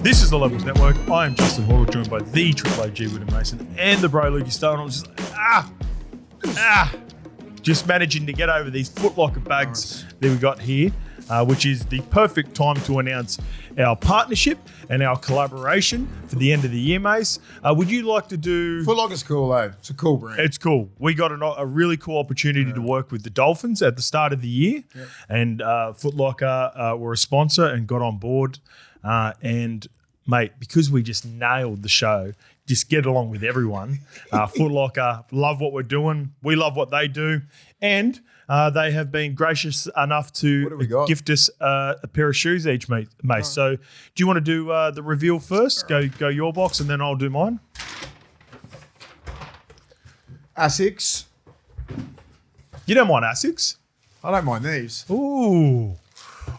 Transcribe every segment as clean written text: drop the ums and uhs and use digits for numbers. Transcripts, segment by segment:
This is the Levels Network. I am Justin Horo, joined by the Triple OG Willie Mason and the Bro Lukey Stone. I was just like, just managing to get over these footlocker bags that we got here, which is the perfect time to announce our partnership and our collaboration for the end of the year, Mace. Would you like to do... Footlocker's cool, though. It's a cool brand. It's cool. We got a really cool opportunity to work with the Dolphins at the start of the year, and Footlocker were a sponsor and got on board. And, mate, because we just nailed the show, just get along with everyone. Footlocker love what we're doing. We love what they do. And they have been gracious enough to gift us a pair of shoes each, mate. So do you want to do the reveal first? Go your box, and then I'll do mine. Asics. You don't mind Asics? I don't mind these. Ooh,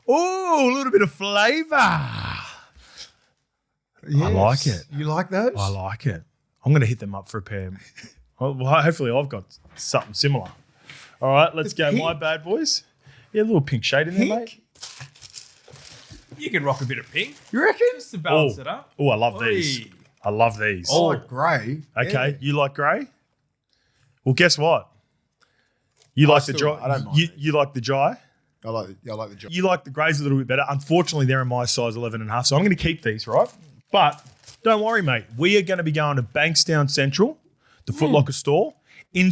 a little bit of flavour. Yes. I like it. You like those? I like it. I'm going to hit them up for a pair. Well, hopefully I've got something similar. All right, let's go. Pink. My bad boys. Yeah, a little pink shade in there, mate. You can rock a bit of pink. You reckon? Just to balance it up. Oh, I love these. I love these. I like grey. Okay, Yeah. you like grey? Well, guess what? You like the dry. I don't mind You like the dry. I like the job. You like the greys a little bit better. Unfortunately, they're in my size 11.5, so I'm going to keep these, right? But don't worry, mate. We are going to be going to Bankstown Central, the Foot Locker store, in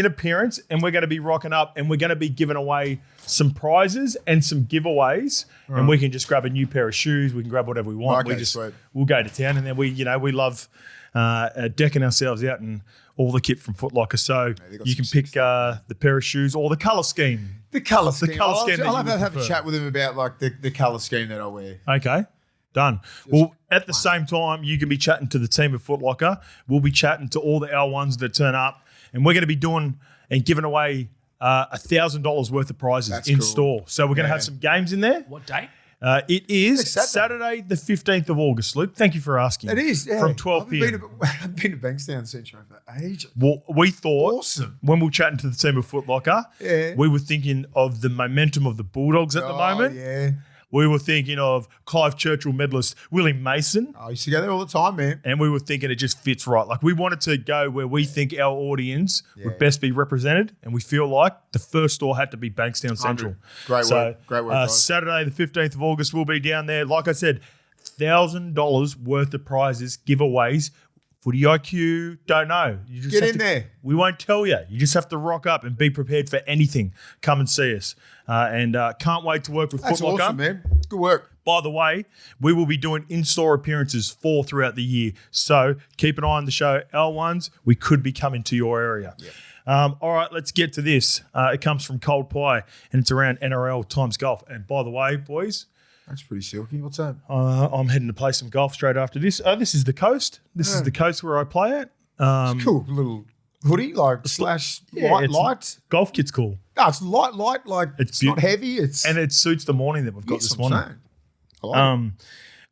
appearance, and we're going to be rocking up, and we're going to be giving away some prizes and some giveaways, and we can just grab a new pair of shoes. We can grab whatever we want. Okay, sweet. We'll go to town, and then we love decking ourselves out and all the kit from Foot Locker. So you can pick the pair of shoes or the colour scheme. The colour scheme. colour scheme that I'll you have to would have a prefer. chat with him about like the colour scheme that I wear. Okay. Done. Well, at the same time, you can be chatting to the team of Foot Locker. We'll be chatting to all the L1s that turn up, and we're going to be doing and giving away $1,000 worth of prizes That's in cool. store. So we're going to have some games in there. What date? It is It's Saturday, the 15th of August, Luke. Thank you for asking. It is, yeah. From 12 I've p.m. been to Bankstown Central for ages. Well, we thought, Awesome. when we were chatting to the team of Foot Locker, we were thinking of the momentum of the Bulldogs at the moment. Yeah. We were thinking of Clive Churchill medalist Willie Mason. I used to go there all the time, man. And we were thinking it just fits right. Like, we wanted to go where we think our audience would best be represented. And we feel like the first store had to be Bankstown Central. Great work, guys. Saturday, the 15th of August, we'll be down there. Like I said, $1,000 worth of prizes, giveaways. Footy IQ, don't know. You just Get have in to- there. We won't tell you. You just have to rock up and be prepared for anything. Come and see us. And can't wait to work with That's Foot Locker. awesome, man. Good work. By the way, we will be doing in-store appearances throughout the year. So keep an eye on the show. L1s, we could be coming to your area. Yeah. All right, let's get to this. It comes from Cold Pie, and it's around NRL times golf. And by the way, boys, That's pretty silky. What's that? I'm heading to play some golf straight after this. This is the coast. This is the coast where I play at. Cool little hoodie, like slash light. Golf kit's cool. No, it's light, like it's not beautiful. heavy. It's And it suits the morning that we've got this morning. I like it.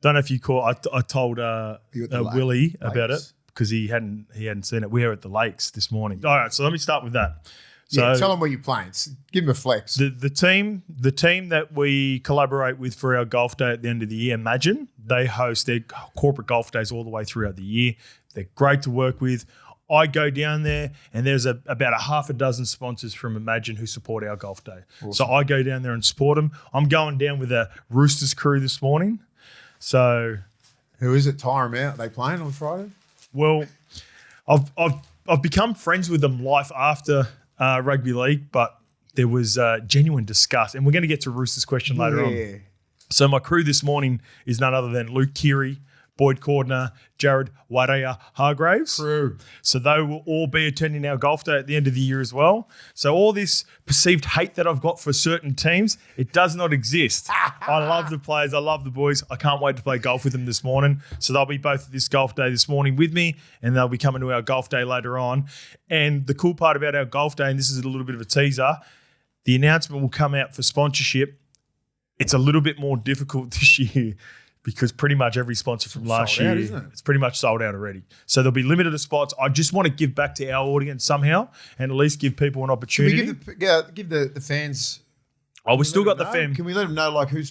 Don't know if you caught. I told You got the Willie about it lakes. because he hadn't seen it. We were at the lakes this morning. All right, so let me start with that. So Yeah, tell them where you're playing. Give them a flex. the team that we collaborate with for our golf day at the end of the year, Imagine, they host their corporate golf days all the way throughout the year. They're great to work with. I go down there, and there's about a half a dozen sponsors from Imagine who support our golf day. Awesome. So I go down there and support them. I'm going down with a Roosters crew this morning. So, Who is it? Tire them out. Are they playing on Friday? well, I've become friends with them life after rugby league, but there was genuine disgust. And we're going to get to Roosters' question later on. So my crew this morning is none other than Luke Keary, Boyd Cordner, Jared Wadaya Hargraves. True. So they will all be attending our golf day at the end of the year as well. So all this perceived hate that I've got for certain teams, it does not exist. I love the players. I love the boys. I can't wait to play golf with them this morning. So they'll be both at this golf day this morning with me, and they'll be coming to our golf day later on. And the cool part about our golf day, and this is a little bit of a teaser, the announcement will come out for sponsorship. It's a little bit more difficult this year because pretty much every sponsor from last sold out, year, isn't it? it's pretty much sold out already. So there'll be limited spots. I just want to give back to our audience somehow and at least give people an Can we opportunity. give the fans? We still got the know? fam. Can we let them know like who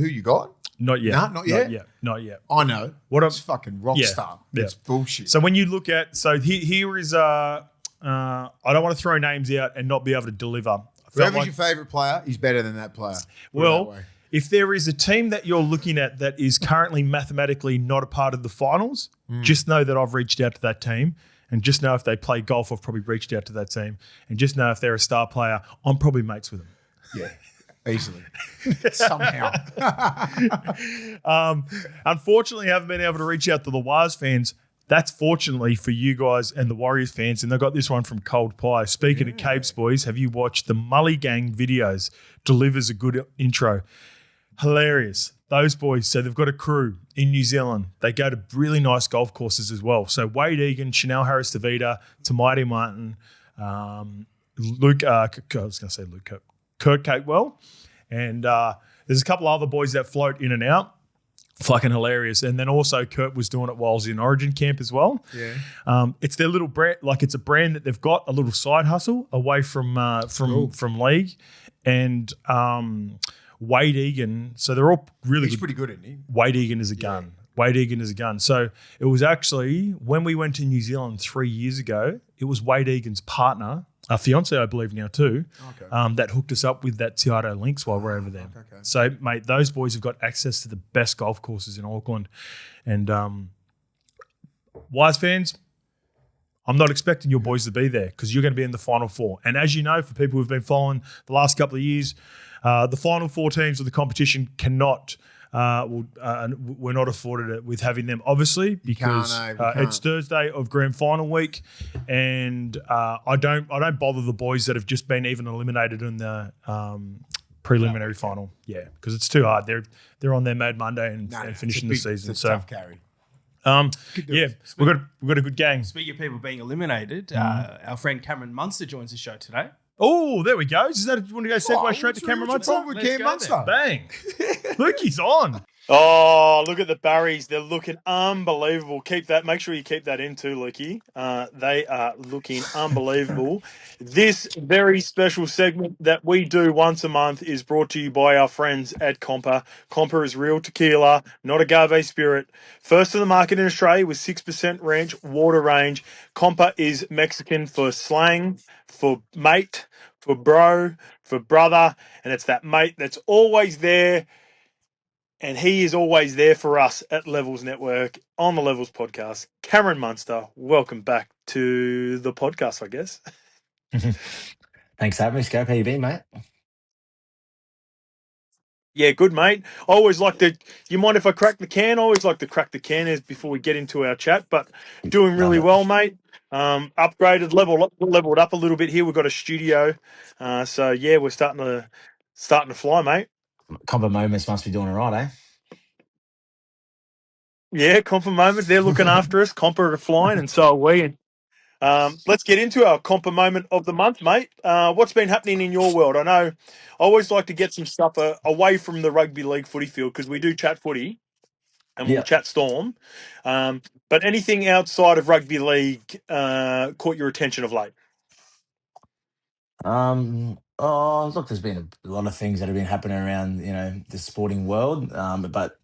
you got? Not yet. Nah, not yet? Not yet. I know. What It's fucking rock star. Yeah. It's bullshit. So when you look at, here is, I don't want to throw names out and not be able to deliver. Whoever's your favourite player, he's better than that player. Well, if there is a team that you're looking at that is currently mathematically not a part of the finals, just know that I've reached out to that team. And just know if they play golf, I've probably reached out to that team. And just know if they're a star player, I'm probably mates with them. Yeah, easily. Somehow. Unfortunately, I haven't been able to reach out to the Wars fans. That's fortunately for you guys and the Warriors fans. And they got this one from Cold Pie. Speaking of Capes boys, have you watched the Mully Gang videos? Delivers a good intro. Hilarious. Those boys, so they've got a crew in New Zealand. They go to really nice golf courses as well. So Wade Egan, Chanel Harris-Tavita, Tamaiti Martin, Kurt Catewell. And there's a couple other boys that float in and out. Fucking hilarious. And then also Kurt was doing it while I was in Origin camp as well. Yeah. It's their little brand, like it's a brand that they've got, a little side hustle away from league. And Wade Egan, so they're all really He's pretty good, isn't he? Wade Egan is a gun. Wade Egan is a gun. So it was actually, when we went to New Zealand 3 years ago, it was Wade Egan's partner, our fiance, I believe now too, that hooked us up with that Tiato Links while we're over there. Okay. So, mate, those boys have got access to the best golf courses in Auckland. And Wise fans, I'm not expecting your boys to be there because you're going to be in the Final Four. And as you know, for people who've been following the last couple of years, the Final Four teams of the competition cannot we're not afforded it with having them, obviously, because it's Thursday of Grand Final week, and I don't bother the boys that have just been even eliminated in the preliminary final, because it's too hard. They're on their Mad Monday and finishing the season. It's a tough carry. We've got a good gang. Speaking of people being eliminated, our friend Cameron Munster joins the show today. Oh, there we go. Is that, you want to go segue straight to Cameron Munster? With Cam Munster? Bang. Lukey's on. Oh, look at the Barries. They're looking unbelievable. Keep that. Make sure you keep that in too, Lukey. They are looking unbelievable. This very special segment that we do once a month is brought to you by our friends at COMPA. COMPA is real tequila, not agave spirit. First in the market in Australia with 6% ranch water range. COMPA is Mexican for slang, for mate, for bro, for brother, and it's that mate that's always there. And he is always there for us at Levels Network on the Levels podcast. Cameron Munster, welcome back to the podcast, I guess. Thanks for having me, Scope. How you been, mate? Yeah, good, mate. I always like to, you mind if I crack the can? I always like to crack the can before we get into our chat, but doing really well, mate. Upgraded, leveled up a little bit here. We've got a studio. So, yeah, we're starting to fly, mate. COMPA Moments must be doing all right, eh? Yeah, COMPA Moments. They're looking after us. COMPA are flying, and so are we. Let's get into our COMPA moment of the month, mate. What's been happening in your world? I know I always like to get some stuff away from the rugby league footy field because we do chat footy and we'll chat Storm. But anything outside of rugby league caught your attention of late? Look, there's been a lot of things that have been happening around, the sporting world. But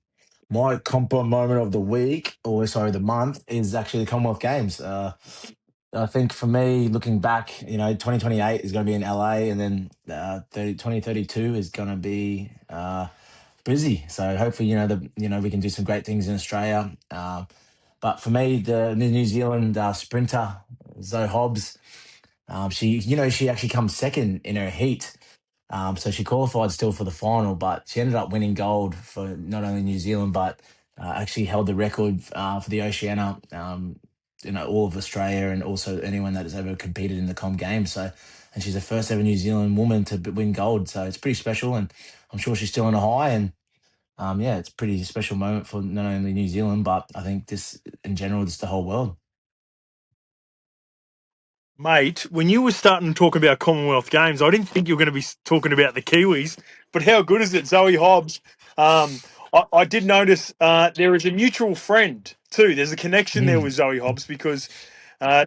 my COMPA moment of the week, the month, is actually the Commonwealth Games. I think for me, looking back, 2028 is going to be in LA, and then 2032 is going to be busy. So hopefully, we can do some great things in Australia. But for me, the New Zealand sprinter Zoe Hobbs, she actually comes second in her heat. So she qualified still for the final, but she ended up winning gold for not only New Zealand, but actually held the record for the Oceania, all of Australia, and also anyone that has ever competed in the Com Games. So, and she's the first ever New Zealand woman to win gold. So it's pretty special, and I'm sure she's still on a high. And it's a pretty special moment for not only New Zealand, but I think this in general, just the whole world. Mate, when you were starting to talk about Commonwealth Games, I didn't think you were going to be talking about the Kiwis, but how good is it, Zoe Hobbs? I did notice there is a mutual friend too. There's a connection there with Zoe Hobbs because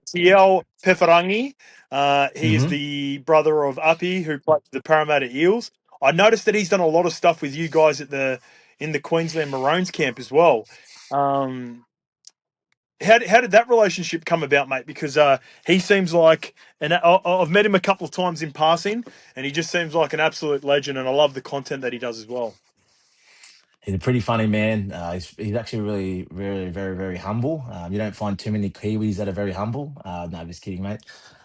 Tiel Pefarangi, he is the brother of Api who played for the Parramatta Eels. I noticed that he's done a lot of stuff with you guys at the in the Queensland Maroons camp as well. How did that relationship come about, mate? Because he seems like, and I've met him a couple of times in passing, and he just seems like an absolute legend, and I love the content that he does as well. He's a pretty funny man. He's actually really, very, very, very humble. You don't find too many Kiwis that are very humble. No, just kidding, mate.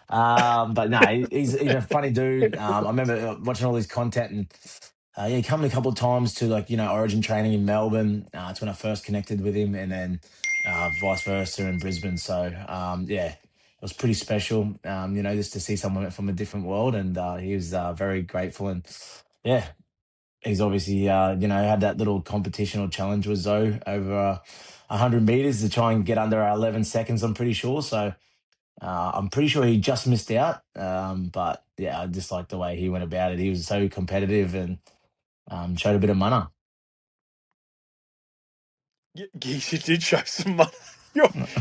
But no, he's a funny dude. I remember watching all his content, and he came a couple of times to Origin training in Melbourne. It's when I first connected with him, and then vice versa in Brisbane. So yeah, it was pretty special. Just to see someone from a different world, and he was very grateful, and yeah. He's obviously, had that little competition or challenge with Zoe over 100 meters to try and get under 11 seconds, I'm pretty sure. So I'm pretty sure he just missed out. But yeah, I just like the way he went about it. He was so competitive and showed a bit of mana. Geez, you did show some money.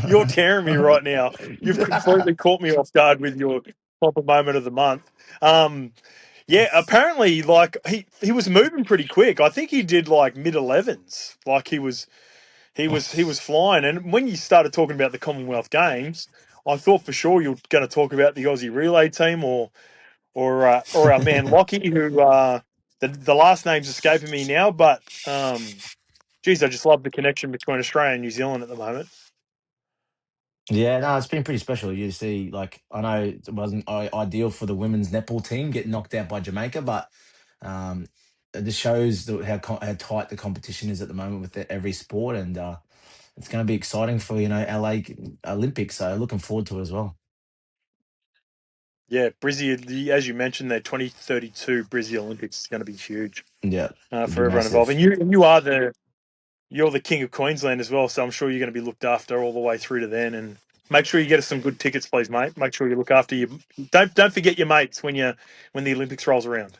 You're tearing me right now. You've completely caught me off guard with your proper moment of the month. Yeah, apparently, he was moving pretty quick. I think he did like mid-11s. Like he was flying. And when you started talking about the Commonwealth Games, I thought for sure you were going to talk about the Aussie relay team or our man Lockie, who the last name's escaping me now. But geez, I just love the connection between Australia and New Zealand at the moment. Yeah, no, it's been pretty special. You see, I know it wasn't ideal for the women's netball team getting knocked out by Jamaica, but um, it just shows how tight the competition is at the moment with every sport, and it's going to be exciting for LA Olympics. So looking forward to it as well. Yeah, Brizzy, as you mentioned, their 2032 Brizzy Olympics is going to be huge Yeah, it'd for be everyone involved. massive. And you're the king of Queensland as well, so I'm sure you're going to be looked after all the way through to then. And make sure you get us some good tickets, please, mate. Make sure you look after you. Don't forget your mates when the Olympics rolls around.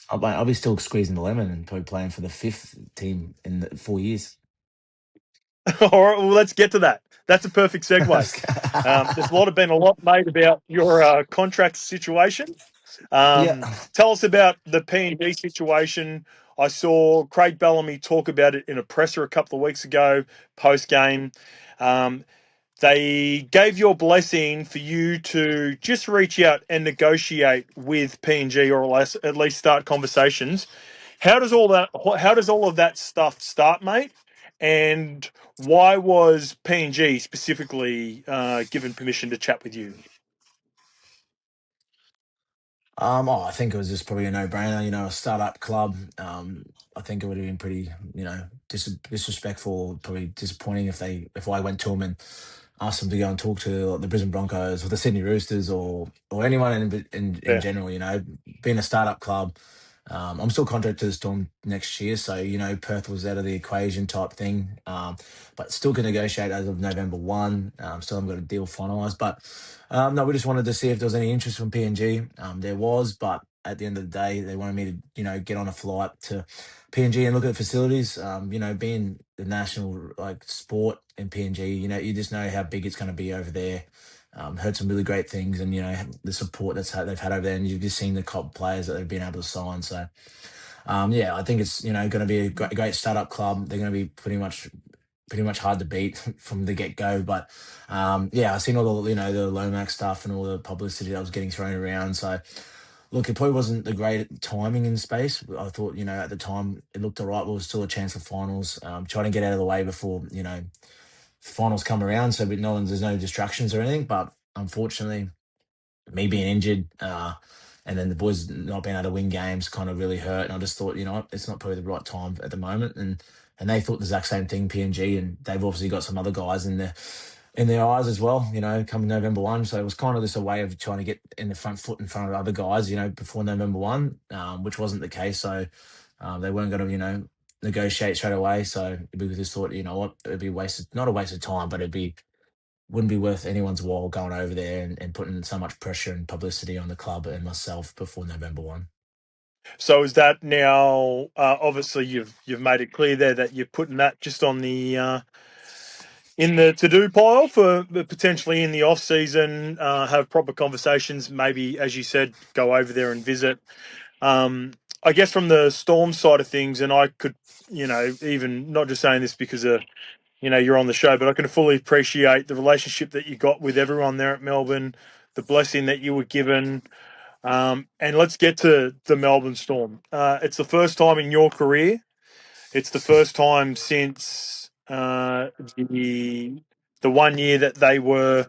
I'll be still squeezing the lemon and probably playing for the fifth team in 4 years. All right, well, let's get to that. That's a perfect segue. There's been a lot made about your contract situation. Yeah. Tell us about the PNG situation. I saw Craig Bellamy talk about it in a presser a couple of weeks ago, post game. They gave your blessing for you to just reach out and negotiate with PNG, or at least start conversations. How does all of that stuff start, mate? And why was PNG specifically given permission to chat with you? I think it was just probably a no-brainer. A startup club. I think it would have been pretty, disrespectful, probably disappointing if I went to them and asked them to go and talk to the Brisbane Broncos or the Sydney Roosters or anyone in Yeah. general. Being a startup club. I'm still contracted to the Storm next year, so Perth was out of the equation type thing. But still can negotiate as of November 1. Still haven't got a deal finalised, but no, we just wanted to see if there was any interest from PNG. There was, but at the end of the day, they wanted me to get on a flight to PNG and look at the facilities. Being the national sport in PNG, you just know how big it's going to be over there. Heard some really great things, and the support they've had over there, and you've just seen the top players that they've been able to sign. So, yeah, I think it's going to be a great startup club. They're going to be pretty much hard to beat from the get go. But yeah, I've seen all the the Lomax stuff and all the publicity that was getting thrown around. So, look, it probably wasn't the great timing in space. I thought at the time it looked alright. There was still a chance for finals. Trying to get out of the way before finals come around, so there's no distractions or anything. But unfortunately, me being injured, and then the boys not being able to win games kind of really hurt. And I just thought, it's not probably the right time at the moment. And they thought the exact same thing, PNG, and they've obviously got some other guys in their eyes as well, coming November 1. So it was kind of just a way of trying to get in the front foot in front of other guys, before November 1, which wasn't the case. So they weren't going to, negotiate straight away. So we just thought, what, it'd be not a waste of time, but wouldn't be worth anyone's while going over there and putting so much pressure and publicity on the club and myself before November 1. So is that now? Obviously, you've made it clear there that you're putting that just on the in the to-do pile for potentially in the off season. Have proper conversations. Maybe, as you said, go over there and visit. I guess from the Storm side of things, and I could, even not just saying this because you're on the show, but I can fully appreciate the relationship that you got with everyone there at Melbourne, the blessing that you were given. And let's get to the Melbourne Storm. It's the first time in your career. It's the first time since the 1 year that they were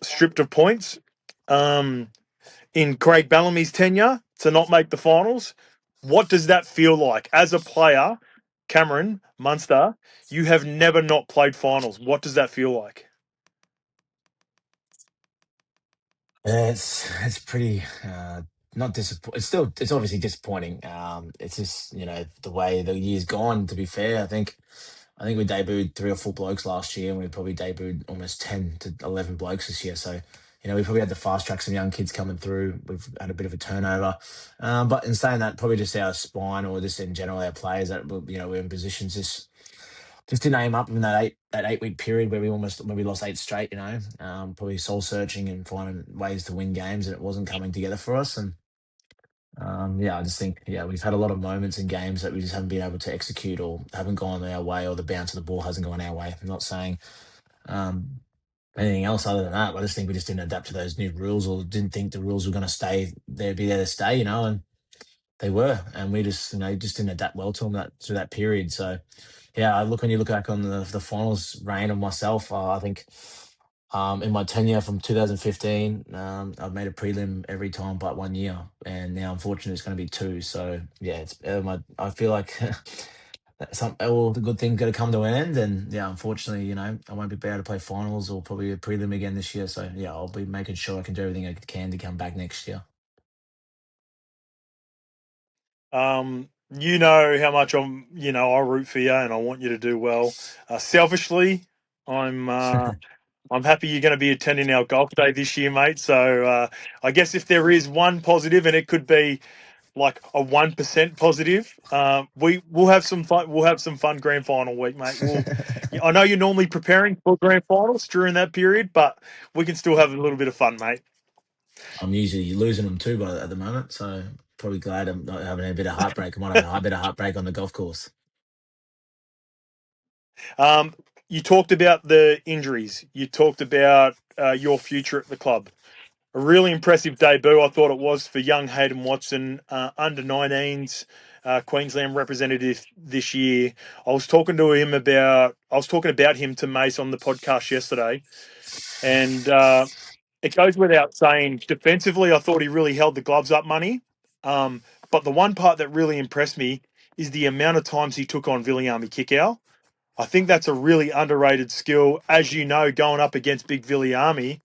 stripped of points. In Craig Bellamy's tenure to not make the finals. What does that feel like as a player, Cameron Munster? You have never not played finals. What does that feel like? Yeah, it's pretty not disappointing. It's obviously disappointing. It's just the way the year's gone. To be fair, I think we debuted 3 or 4 blokes last year, and we probably debuted almost 10 to 11 blokes this year. So we probably had to fast track some young kids coming through. We've had a bit of a turnover, but in saying that, probably just our spine or just in general our players that we're in positions just didn't aim up in that 8 week period where we lost 8 straight. Probably soul searching and finding ways to win games, and it wasn't coming together for us. And I just think we've had a lot of moments in games that we just haven't been able to execute or haven't gone our way, or the bounce of the ball hasn't gone our way. I'm not saying um, anything else other than that. I just think we just didn't adapt to those new rules, or didn't think the rules were going to be there to stay. And they were, and we just didn't adapt well to them through that period. So when you look back on the finals reign of myself, I think in my tenure from 2015, I've made a prelim every time but 1 year, and now unfortunately it's going to be two. So it's I feel like all the good things got to come to an end, and unfortunately, I won't be able to play finals or probably a prelim again this year. So I'll be making sure I can do everything I can to come back next year. You know how much I root for you, and I want you to do well. Selfishly, I'm happy you're going to be attending our golf day this year, mate. So I guess if there is one positive, and it could be like a 1% positive, we'll have some fun. We'll have some fun grand final week, mate. I know you're normally preparing for grand finals during that period, but we can still have a little bit of fun, mate. I'm usually losing them too, but at the moment, so probably glad I'm not having a bit of heartbreak. I might have a bit of heartbreak on the golf course. You talked about the injuries. You talked about your future at the club. A really impressive debut, I thought it was, for young Hayden Watson, under 19s Queensland representative this year. I was talking about him to Mace on the podcast yesterday, and it goes without saying, defensively, I thought he really held the gloves up, money. But the one part that really impressed me is the amount of times he took on Viliami Kickow. I think that's a really underrated skill. As you know, going up against big Viliami,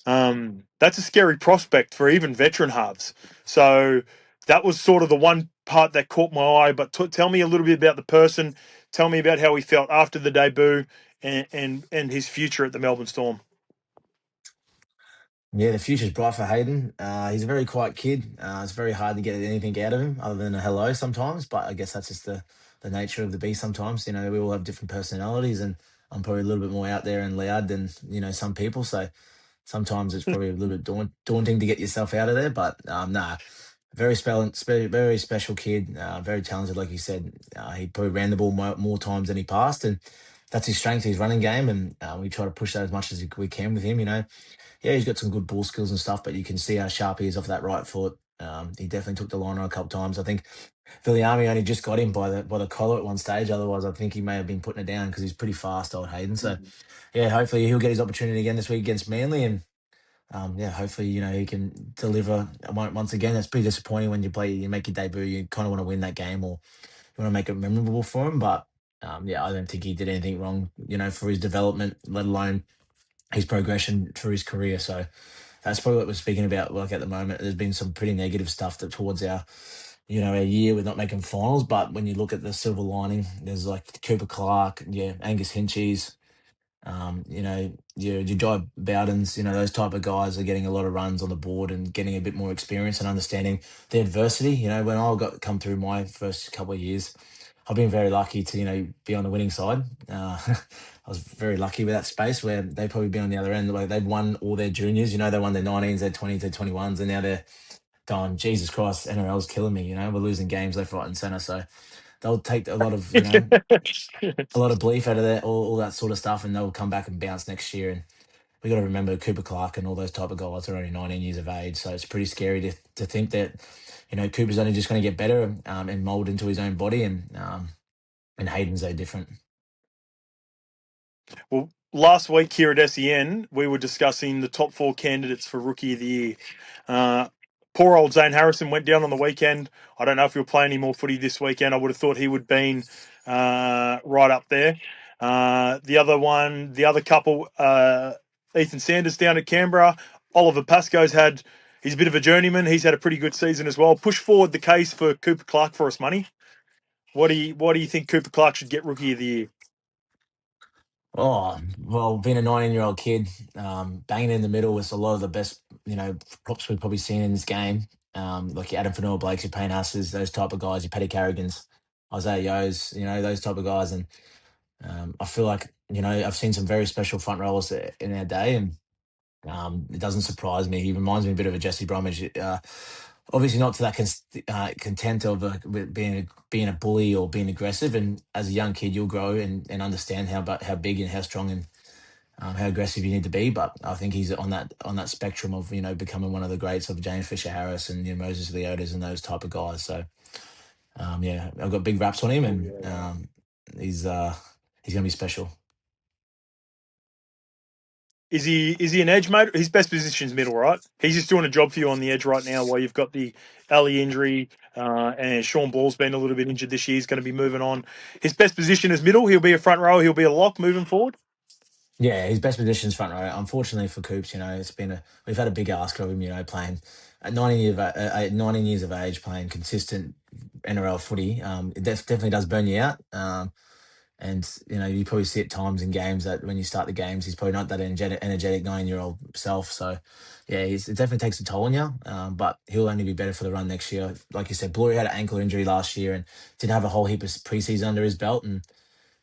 that's a scary prospect for even veteran halves. So that was sort of the one part that caught my eye. But tell me a little bit about the person. Tell me about how he felt after the debut and his future at the Melbourne Storm. Yeah, the future's bright for Hayden. He's a very quiet kid. It's very hard to get anything out of him other than a hello sometimes. But I guess that's just the nature of the beast sometimes. We all have different personalities, and I'm probably a little bit more out there and loud than some people. So sometimes it's probably a little bit daunting to get yourself out of there. But very special kid. Very talented, like you said. He probably ran the ball more times than he passed, and that's his strength, his running game. And we try to push that as much as we can with him. He's got some good ball skills and stuff, but you can see how sharp he is off that right foot. He definitely took the line on a couple times. I think Viliami only just got him by the collar at one stage. Otherwise, I think he may have been putting it down because he's pretty fast, old Hayden. So, hopefully he'll get his opportunity again this week against Manly, and hopefully he can deliver once again. It's pretty disappointing when you make your debut. You kind of want to win that game, or you want to make it memorable for him. But I don't think he did anything wrong, for his development, let alone his progression through his career. So that's probably what we're speaking about. Like at the moment, there's been some pretty negative stuff towards our year with not making finals. But when you look at the silver lining, there's like Cooper Clark, Angus Hinchies, your Jai Bowdens, those type of guys are getting a lot of runs on the board and getting a bit more experience and understanding the adversity. When I come through my first couple of years, I've been very lucky to, be on the winning side. I was very lucky with that space where they've probably been on the other end. Like they've won all their juniors, they won their 19s, their 20s, their 21s, and now they're going, Jesus Christ, NRL's killing me. We're losing games left, right, and centre. So they'll take a lot of a lot of belief out of that, all that sort of stuff, and they'll come back and bounce next year. And we got to remember Cooper Clark and all those type of guys are only 19 years of age, so it's pretty scary to think that Cooper's only just going to get better and mould into his own body, and Hayden's no different. Well, last week here at SEN, we were discussing the top 4 candidates for Rookie of the Year. Poor old Zane Harrison went down on the weekend. I don't know if he'll play any more footy this weekend. I would have thought he would have been right up there. The other couple, Ethan Sanders down at Canberra. Oliver Pascoe's he's a bit of a journeyman. He's had a pretty good season as well. Push forward the case for Cooper Clark for us, money. What do you think Cooper Clark should get Rookie of the Year? Oh, well, being a 19-year-old kid, banging in the middle with a lot of the best, props we've probably seen in this game. Like your Adam Fanua-Blakes, your Payne Husses, those type of guys, your Paddy Carrigans, Isaiah Yo's, those type of guys. And I feel like, I've seen some very special front rowers in our day, and it doesn't surprise me. He reminds me a bit of a Jesse Bromwich. Obviously not to that content of being a bully or being aggressive. And as a young kid, you'll grow and understand how big and how strong and how aggressive you need to be. But I think he's on that spectrum of becoming one of the greats of James Fisher-Harris and Moses Leotas and those type of guys. So I've got big raps on him, and he's going to be special. Is he an edge, mate? His best position is middle, right? He's just doing a job for you on the edge right now while you've got the Ali injury and Sean Ball's been a little bit injured this year. He's going to be moving on. His best position is middle. He'll be a front row. He'll be a lock moving forward. Yeah, his best position is front row. Unfortunately for Coops, we've had a big ask of him, playing at 19 years of age, playing consistent NRL footy. It definitely does burn you out. And, you probably see at times in games that when you start the games, he's probably not that energetic 9-year-old self. So, yeah, it definitely takes a toll on you. But he'll only be better for the run next year. Like you said, Blory had an ankle injury last year and didn't have a whole heap of preseason under his belt. And,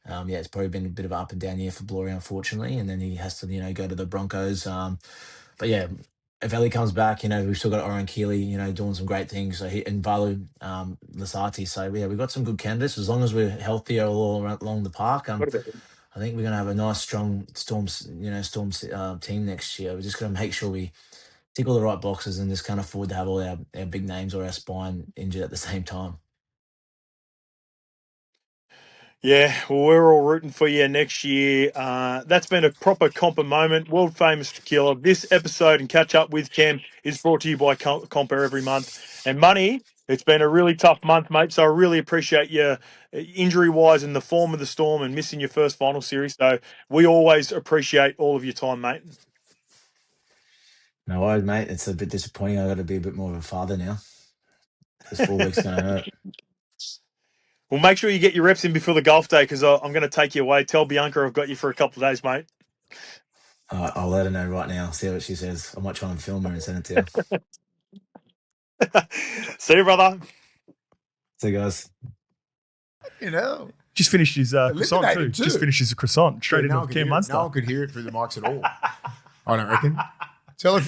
it's probably been a bit of an up and down year for Blory, unfortunately. And then he has to, go to the Broncos. But, yeah, if Ellie comes back, we've still got Oren Keeley, doing some great things. So and Valu Lasati. So, yeah, we've got some good candidates. As long as we're healthy all along the park, I think we're going to have a nice, strong Storms team next year. We're just going to make sure we tick all the right boxes and just can't afford to have all our big names or our spine injured at the same time. Yeah, well, we're all rooting for you next year. That's been a proper COMPA moment. World famous tequila. This episode and catch up with Cam is brought to you by COMPA every month. And money, it's been a really tough month, mate. So I really appreciate you injury-wise and the form of the Storm and missing your first final series. So we always appreciate all of your time, mate. No worries, mate. It's a bit disappointing. I've got to be a bit more of a father now. This 4 weeks going to hurt. Well, make sure you get your reps in before the golf day because I'm going to take you away. Tell Bianca I've got you for a couple of days, mate. I'll let her know right now. See what she says. I might try and film her and send it to you. See you, brother. See you guys. Just finished his croissant too. Just finished his croissant straight into Cam Munster. No one could hear it through the mics at all. I don't reckon. Tell us,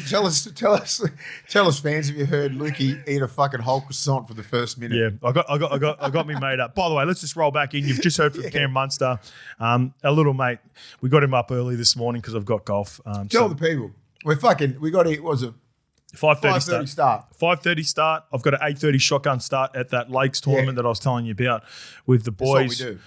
fans, if you heard Lukey eat a fucking whole croissant for the first minute. Yeah, I got me made up. By the way, let's just roll back in. You've just heard from Cam Munster, our little mate. We got him up early this morning because I've got golf. Tell the people we got it. Was it 5:30 start? 5:30 start. I've got an 8:30 shotgun start at that Lakes tournament that I was telling you about with the boys. That's what we do.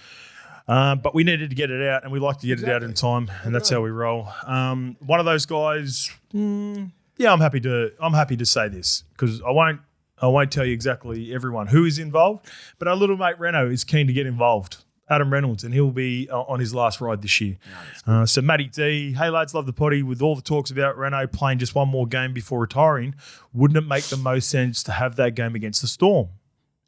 But we needed to get it out, and we like to get it out in time, and that's how we roll. One of those guys. I'm happy to say this because I won't tell you exactly everyone who is involved, but our little mate Reno is keen to get involved. Adam Reynolds, and he'll be on his last ride this year. So Matty D, hey lads, love the potty. With all the talks about Reno playing just one more game before retiring, wouldn't it make the most sense to have that game against the Storm?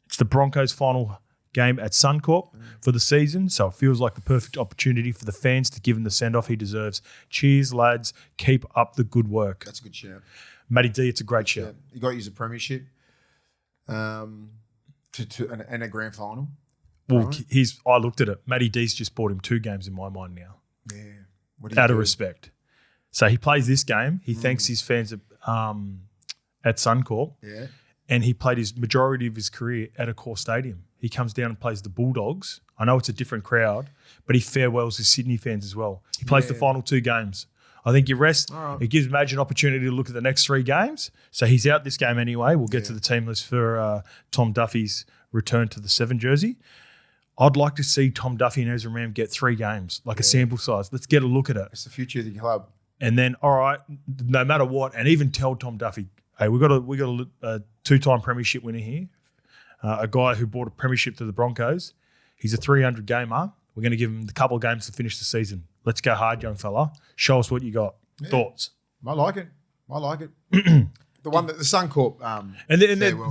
It's the Broncos' final game at Suncorp for the season, so it feels like the perfect opportunity for the fans to give him the send-off he deserves. Cheers, lads. Keep up the good work. That's a good shout. Matty D, it's a great shout. You got to use a premiership and a grand final. Well, I looked at it. Matty D's just bought him 2 games in my mind now. Yeah. Out of respect. So he plays this game. He thanks his fans at Suncorp. Yeah. and he played his majority of his career at a core stadium. He comes down and plays the Bulldogs. I know it's a different crowd, but he farewells his Sydney fans as well. He plays the final 2 games. I think you rest. It gives Madge an opportunity to look at the next 3 games. So he's out this game anyway. We'll get to the team list for Tom Duffy's return to the 7 jersey. I'd like to see Tom Duffy and Ezra Mam get 3 games, like a sample size. Let's get a look at it. It's the future of the club. And then, all right, no matter what, and even tell Tom Duffy, hey, we got a 2-time premiership winner here, a guy who brought a premiership to the Broncos. He's a 300 gamer. We're going to give him a couple of games to finish the season. Let's go hard, young fella. Show us what you got. Yeah. Thoughts? I like it. The one that the Suncorp. And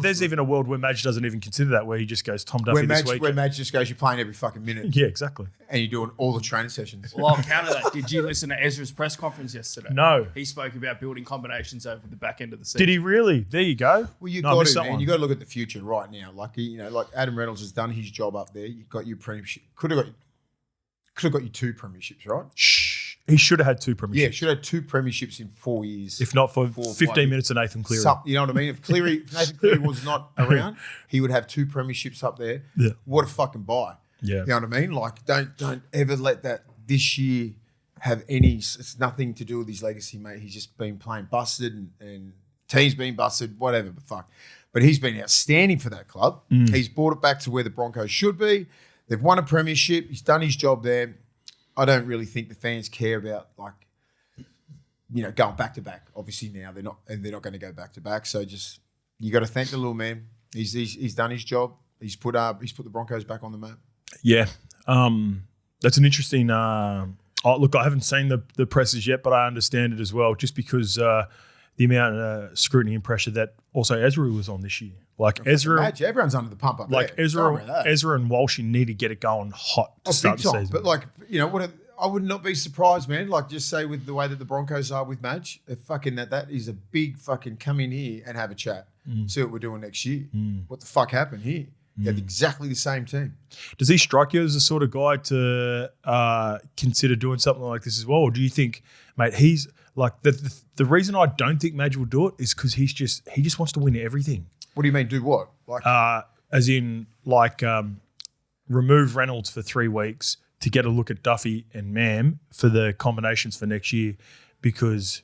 there's even a world where Madge doesn't even consider that, where he just goes Tom Duffy this week. Where Madge just goes, you're playing every fucking minute. Yeah, exactly. And you're doing all the training sessions. Well, I'll counter that. Did you listen to Ezra's press conference yesterday? No. He spoke about building combinations over the back end of the season. Did he really? There you go. Well, you got to, man. You got to look at the future right now. Like like Adam Reynolds has done his job up there. You got your premiership. Could have got you 2 premierships, right? Shh. He should have had 2 premierships. Yeah, should have had 2 premierships in 4 years. If not for 15 minutes of Nathan Cleary. You know what I mean? If Nathan Cleary was not around, he would have 2 premierships up there. Yeah. What a fucking buy. Yeah. You know what I mean? Like, don't ever let that this year have any. It's nothing to do with his legacy, mate. He's just been playing busted and team's been busted, whatever, but fuck. But he's been outstanding for that club. He's brought it back to where the Broncos should be. They've won a premiership. He's done his job there. I don't really think the fans care about going back to back. Obviously now they're not going to go back to back. So just you got to thank the little man. He's done his job. He's put the Broncos back on the map. Yeah, that's an interesting. Look, I haven't seen the presses yet, but I understand it as well. Just because the amount of scrutiny and pressure that also Ezra was on this year. Like Ezra, Madge, everyone's under the pump up like there. Ezra and Walsh need to get it going hot to start the season. But I would not be surprised, man. Like just say with the way that the Broncos are with Madge, that is a big fucking come in here and have a chat. See what we're doing next year. What the fuck happened here? You had exactly the same team. Does he strike you as the sort of guy to consider doing something like this as well? Or do you think, mate, he's like the reason I don't think Madge will do it is because he just wants to win everything. What do you mean, do what? Like, as in, remove Reynolds for 3 weeks to get a look at Duffy and Mam for the combinations for next year, because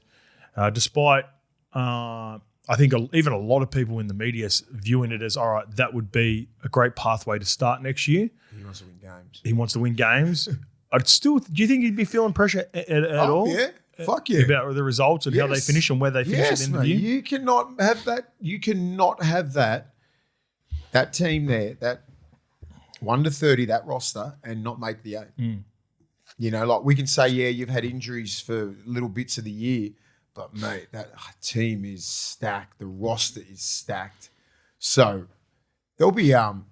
despite I think even a lot of people in the media viewing it as, all right, that would be a great pathway to start next year. He wants to win games. He wants to win games. Do you think he'd be feeling pressure at all? Yeah. Fuck yeah. About the results and how they finish and where they finish at the end of the year? You cannot have that. You cannot have that team there, that 1 to 30, that roster, and not make the 8. We can say, yeah, you've had injuries for little bits of the year, but mate, that team is stacked. The roster is stacked. So there'll be some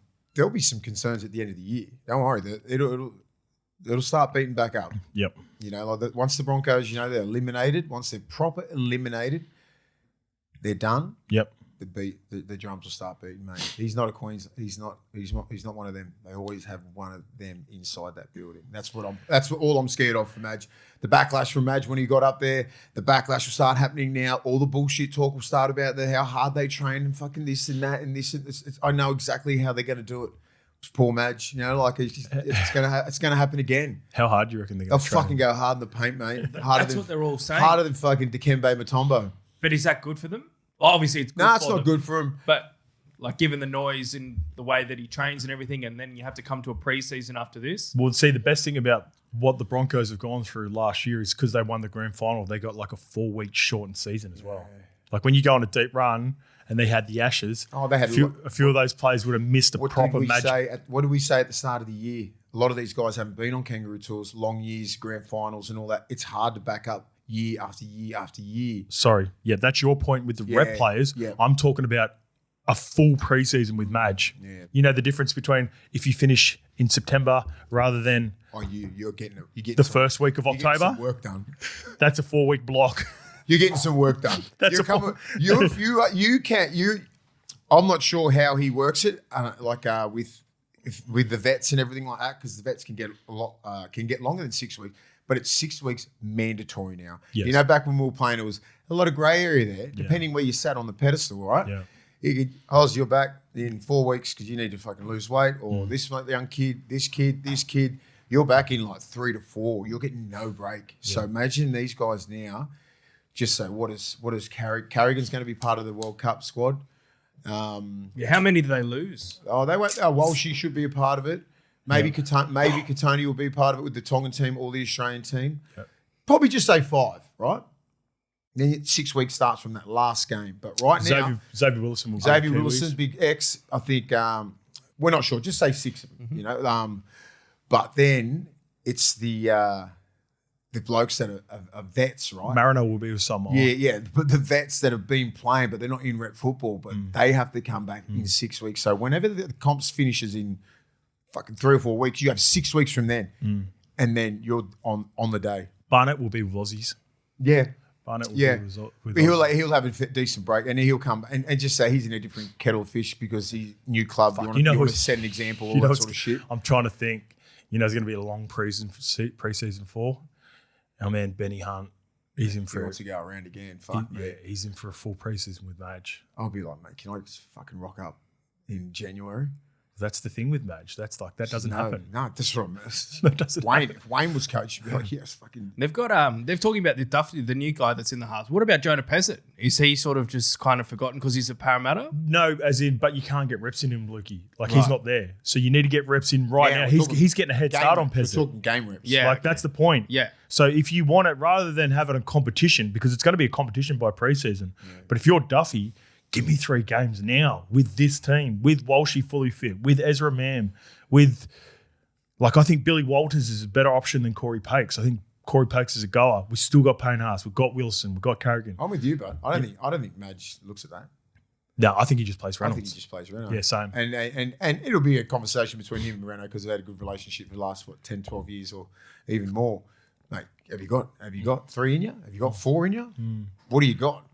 concerns at the end of the year. Don't worry, it'll start beating back up. Yep. Once the Broncos, they're eliminated. Once they're proper eliminated, they're done. Yep. The drums will start beating, mate. He's not a Queens. He's not one of them. They always have one of them inside that building. That's all I'm scared of for Madge. The backlash from Madge when he got up there. The backlash will start happening now. All the bullshit talk will start about how hard they train and fucking this and that and this. I know exactly how they're going to do it. Poor Madge, it's gonna happen again. How hard do you reckon they're going to They'll fucking go hard in the paint, mate. That's what they're all saying. Harder than fucking Dikembe Mutombo. But is that good for them? Well, obviously, it's good for them. It's not good for him. But given the noise and the way that he trains and everything, and then you have to come to a preseason after this. Well, see, the best thing about what the Broncos have gone through last year is because they won the grand final, they got a 4-week shortened season as well. Like when you go on a deep run and they had the Ashes, they had a few of those players would have missed proper match. What did we say at the start of the year? A lot of these guys haven't been on Kangaroo tours, long years, grand finals and all that. It's hard to back up year after year after year. Sorry. Yeah, that's your point with the rep players. Yeah. I'm talking about a full preseason with Madge. Yeah. You know the difference between if you finish in September rather than you're getting the first week of October. Some work done. That's a 4-week block. You're getting some work done. I'm not sure how he works it, with the vets and everything like that, because the vets can get longer than 6 weeks, but it's 6 weeks mandatory now. Yes. Back when we were playing, it was a lot of grey area there, depending where you sat on the pedestal, right? Yeah. Oz, you're back in 4 weeks because you need to fucking lose weight, or this young kid, this kid, you're back in like 3 to 4. You're getting no break. Yeah. So imagine these guys now. Just say, what is Carrigan's going to be part of the World Cup squad. How many do they lose? Oh, they won't. Walshy should be a part of it. Maybe Katoni will be part of it with the Tongan team or the Australian team. Yep. Probably just say 5, right? Then 6 weeks starts from that last game. But right now, Xavier Willison will Xavier Willison's big X. I think we're not sure. Just say 6 of them. You know, but then it's the blokes that are vets, right? Mariner will be with someone. Yeah. But the vets that have been playing, but they're not in rep football, but they have to come back in 6 weeks. So whenever the comps finishes in fucking 3 or 4 weeks, you have 6 weeks from then, and then you're on the day. Barnett will be with Aussies. Yeah. Barnett will be with Aussies. He'll have a decent break, and he'll come and just say he's in a different kettle of fish because he's new club. You want to set an example, all that sort of shit. I'm trying to think. You know, it's going to be a long preseason 4. Our man Benny Hunt, he's in for. He wants to go around again. He's in for a full preseason with Madge. I'll be like, mate, can I just fucking rock up in January? That's the thing with Madge. That's like that doesn't happen. No, that's what I missed. That doesn't Wayne, happen. if Wayne was coach, you'd be like, yes, fucking. They've got they're talking about the Duffy, the new guy that's in the halves. What about Jonah Pezzett? Is he sort of just kind of forgotten because he's a Parramatta? No, but you can't get reps in him, Lukey. Like he's not there, so you need to get reps in right now. He's getting a head start on Pezzett. We're talking game reps. Yeah, that's the point. Yeah. So if you want it, rather than having a competition, because it's going to be a competition by preseason, but if you're Duffy, give me 3 games now with this team, with Walshy fully fit, with Ezra Mam, with I think Billy Walters is a better option than Corey Pakes. I think Corey Pakes is a goer. We've still got Payne Haas. We've got Wilson. We've got Carrigan. I'm with you, bud. I don't think Madge looks at that. No, I think he just plays Reynolds. I think he just plays Reynolds. Yeah, same. And it'll be a conversation between him and Renault because they've had a good relationship for the last 10, 12 years or even more. Mate, have you got 3 in you? Have you got 4 in you? What do you got?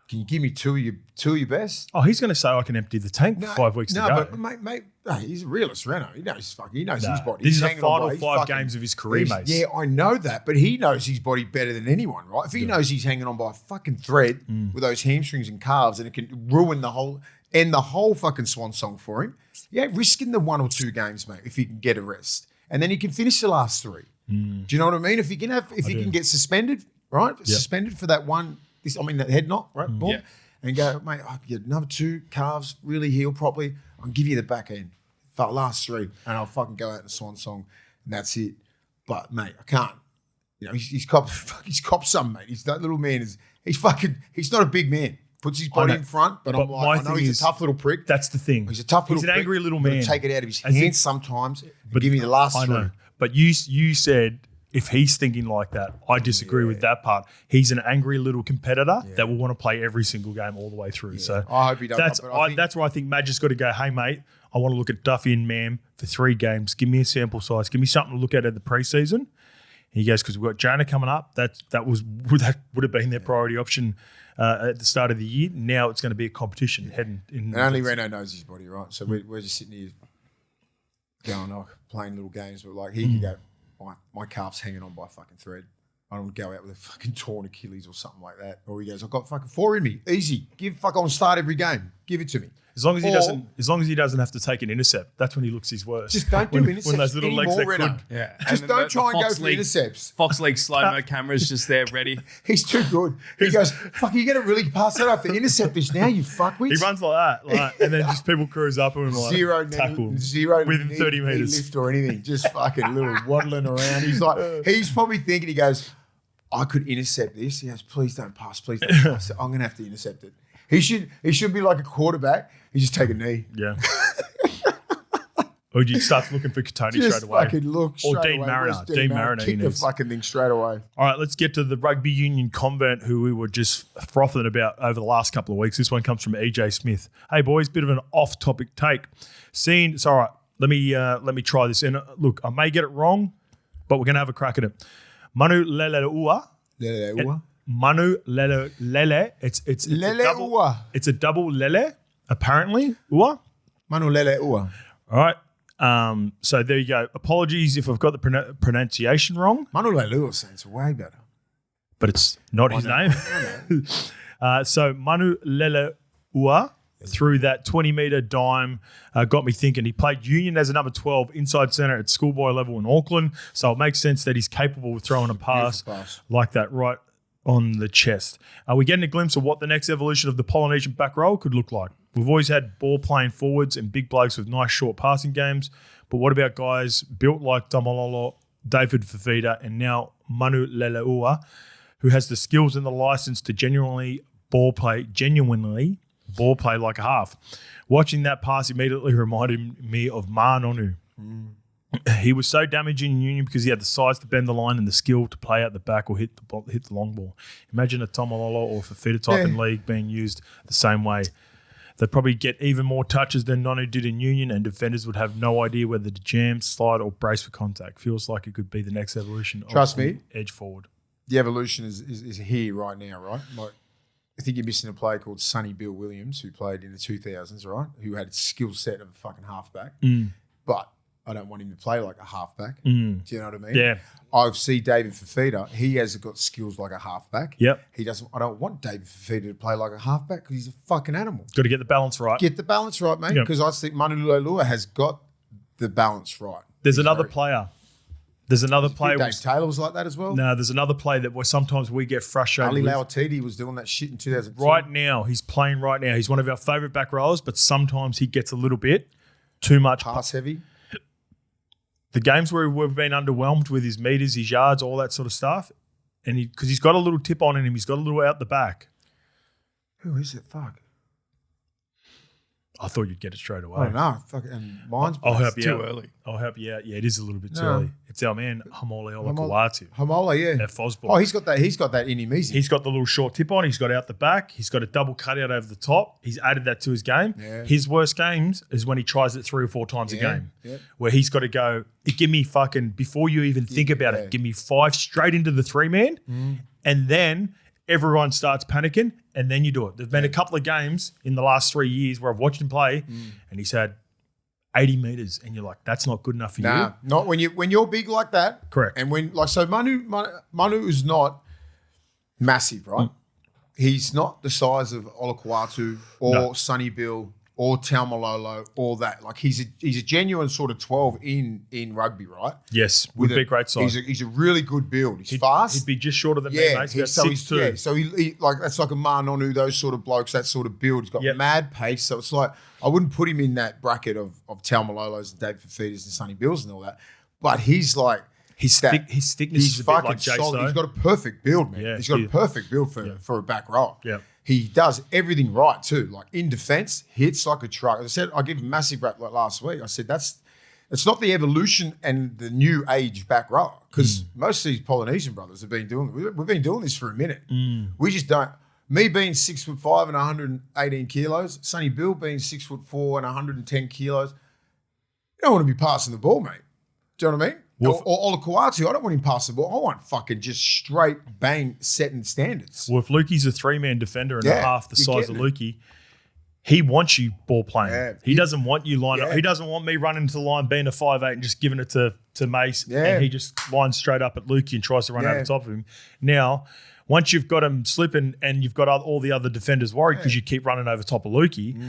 Can you give me two of your best? Oh, he's going to say I can empty the tank for 5 weeks to go. No, but mate, he's a realist, Renault. He knows his body. This is the final 5 games of his career, mate. Yeah, I know that, but he knows his body better than anyone, right? If he knows he's hanging on by a fucking thread with those hamstrings and calves, and it can ruin the whole fucking swan song for him. Yeah, risking the 1 or 2 games, mate, if he can get a rest, and then he can finish the last 3. Do you know what I mean? If he can get suspended, right? Yep. Suspended for that one. That head knock, right? Yeah. And go, mate, I can get another 2 calves, really heal properly. I'll give you the back end for the last 3, and I'll fucking go out in the swan song, and that's it. But, mate, I can't. You know, he's copped some, mate. That little man he's not a big man. Puts his body in front, but I'm like, I know he's a tough little prick. That's the thing. He's a tough little prick. He's an angry little man. Take it out of his hands sometimes, but give me the last 3. Know. But you said, if he's thinking like that, I disagree with that part. He's an angry little competitor that will want to play every single game all the way through. Yeah. So I hope he does. That's where I think Madge has got to go, hey, mate, I want to look at Duffy and Mam for 3 games. Give me a sample size. Give me something to look at the preseason. And he goes, because we've got Jonah coming up. That would have been their priority option at the start of the year. Now it's going to be a competition heading in. And only Reno knows his body, right? So we're just sitting here going, playing little games, but he could go, my calf's hanging on by a fucking thread. I don't go out with a fucking torn Achilles or something like that. Or he goes, I've got fucking 4 in me. Easy. I want to start every game. Give it to me. As long as he doesn't have to take an intercept, that's when he looks his worst. Just don't do intercepts when those little legs that could. Yeah. Just don't try and go for intercepts. Fox League slow-mo cameras just there ready. He's too good. He goes, fuck, you're going to really pass that up to intercept this now, you fuckwits? He runs like that. And then just people cruise up and tackle within 30 metres. Lift or anything. Just fucking little waddling around. He's probably thinking, he goes, I could intercept this. He goes, please don't pass. Please don't pass. I'm going to have to intercept it. He should be like a quarterback. He just take a knee. Yeah. Or you start looking for Katoni straight away. Just fucking look straight away. Or Dean Mariner. Dean Mariner. Kick the fucking thing straight away. All right, let's get to the rugby union convent who we were just frothing about over the last couple of weeks. This one comes from EJ Smith. Hey, boys, bit of an off-topic take. It's all right. Let me try this. And look, I may get it wrong, but we're going to have a crack at it. MANULELEUA. MANULELE. It's a double lele, apparently. Ua. MANULELEUA. All right. So there you go. Apologies if I've got the pronunciation wrong. MANULELEUA sounds way better. But it's not his name. So MANULELEUA through that 20-metre dime got me thinking. He played Union as a number 12 inside centre at schoolboy level in Auckland, so it makes sense that he's capable of throwing a pass like that right on the chest. We're getting a glimpse of what the next evolution of the Polynesian back row could look like. We've always had ball-playing forwards and big blokes with nice short passing games, but what about guys built like Tamalolo, David Fafita, and now Manuleleua, who has the skills and the license to genuinely ball play like a half? Watching that pass immediately reminded me of Manonu. He was so damaging in Union because he had the size to bend the line and the skill to play out the back or hit the long ball. Imagine a Tamalolo or Fafita type in league being used the same way. They'd probably get even more touches than Nonu did in Union, and defenders would have no idea whether to jam, slide, or brace for contact. Feels like it could be the next evolution Trust of me, edge forward. The evolution is here right now, right? Like, I think you're missing a player called Sonny Bill Williams, who played in the 2000s, right? Who had a skill set of a fucking halfback. But I don't want him to play like a halfback. Do you know what I mean? Yeah. I see David Fafita. He has got skills like a halfback. Yep. He doesn't. I don't want David Fafita to play like a halfback because he's a fucking animal. Got to get the balance right. Get the balance right, mate. Because I think Manuleleuua has got the balance right. There's another player. There's another player. Dave Taylor was like that as well. No, there's another player that sometimes we get frustrated Ali with. Lauatiti was doing that shit in 2002. Right now, he's playing right now. He's one of our favourite back rowers, but sometimes he gets a little bit too much pass heavy. The games where we've been underwhelmed with his meters, his yards, all that sort of stuff, and because he's got a little tip on him, he's got a little out the back. Who is it? Fuck. I thought you'd get it straight away. I don't know. Fuck, and mine's I'll help you too out. early. I'll help you out. Yeah, it is a little bit too early. It's our man Hamole Olakawatu. Hamola, yeah. At Fosball. Oh, he's got that in him easy. He's got the little short tip on. He's got out the back. He's got a double cutout over the top. He's added that to his game. Yeah. His worst games is when he tries it 3 or 4 times a game, where he's got to go, give me fucking, before you even think about it, give me 5 straight into the 3-man, and then everyone starts panicking, and then you do it. There's been a couple of games in the last 3 years where I've watched him play, and he's had 80 meters, and you're like, that's not good enough for you. Nah, not when you're big like that. Correct. And when Manu is not massive, right? He's not the size of Olakawatu or Sonny Bill or Taumalolo or that. Like he's a genuine sort of 12 in rugby, right? Yes, would be great size. He's a really good build. He's fast. He'd be just shorter than me, mate. He's about 6'2". So he like that's like a Manonu, those sort of blokes, that sort of build. He's got mad pace. So it's like I wouldn't put him in that bracket of Taumalolos and David Fafitas and Sonny Bills and all that. But he's like his thickness is a bit like Jace, solid. though. He's got a perfect build, man. Yeah, he's got a perfect build for a back row. Yeah. He does everything right too. Like in defense, hits like a truck. As I said, I give him massive rap like last week. I said it's not the evolution and the new age back row because most of these Polynesian brothers have been doing. We've been doing this for a minute. We just don't. Me being 6'5" and 118 kilos, Sonny Bill being 6'4" and 110 kilos. You don't want to be passing the ball, mate. Do you know what I mean? Or Olakawatu, I don't want him passing the ball. I want fucking just straight bang setting standards. Well, if Lukey's a 3-man defender and half the size of Lukey, he wants you ball playing. Yeah. He doesn't want you line up. He doesn't want me running to the line, being a 5'8" and just giving it to Mace. Yeah. And he just lines straight up at Lukey and tries to run over the top of him. Now, once you've got him slipping and you've got all the other defenders worried because you keep running over top of Lukey,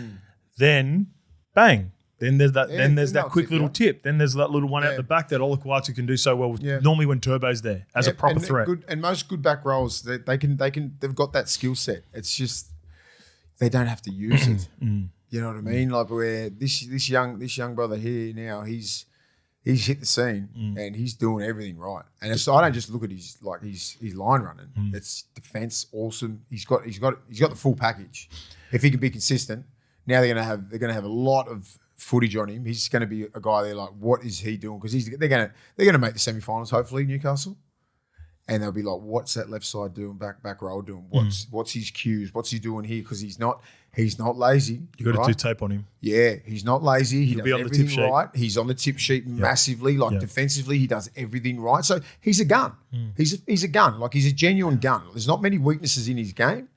then bang. Then there's that. Then there's that quick little tip. Then there's that little one out the back that Olakawatu can do so well. Normally when Turbo's there as a proper threat. And most good back rows, they've got that skill set. It's just they don't have to use it. You know what I mean? Like where this young brother here now, he's hit the scene and he's doing everything right. And so I don't just look at his line running. It's defense, awesome. He's got the full package. If he can be consistent, now they're gonna have a lot of footage on him. He's going to be a guy there like, what is he doing? Because they're going to make the semi-finals hopefully, Newcastle, and they'll be like, what's that left side doing? Back row doing? What's his cues? What's he doing here? Because he's not lazy. You got to do tape on him. Yeah, he's not lazy. He does be on everything the tip sheet. right. He's on the tip sheet massively. Like defensively, he does everything right. So he's a gun. He's a gun. Like he's a genuine gun. There's not many weaknesses in his game,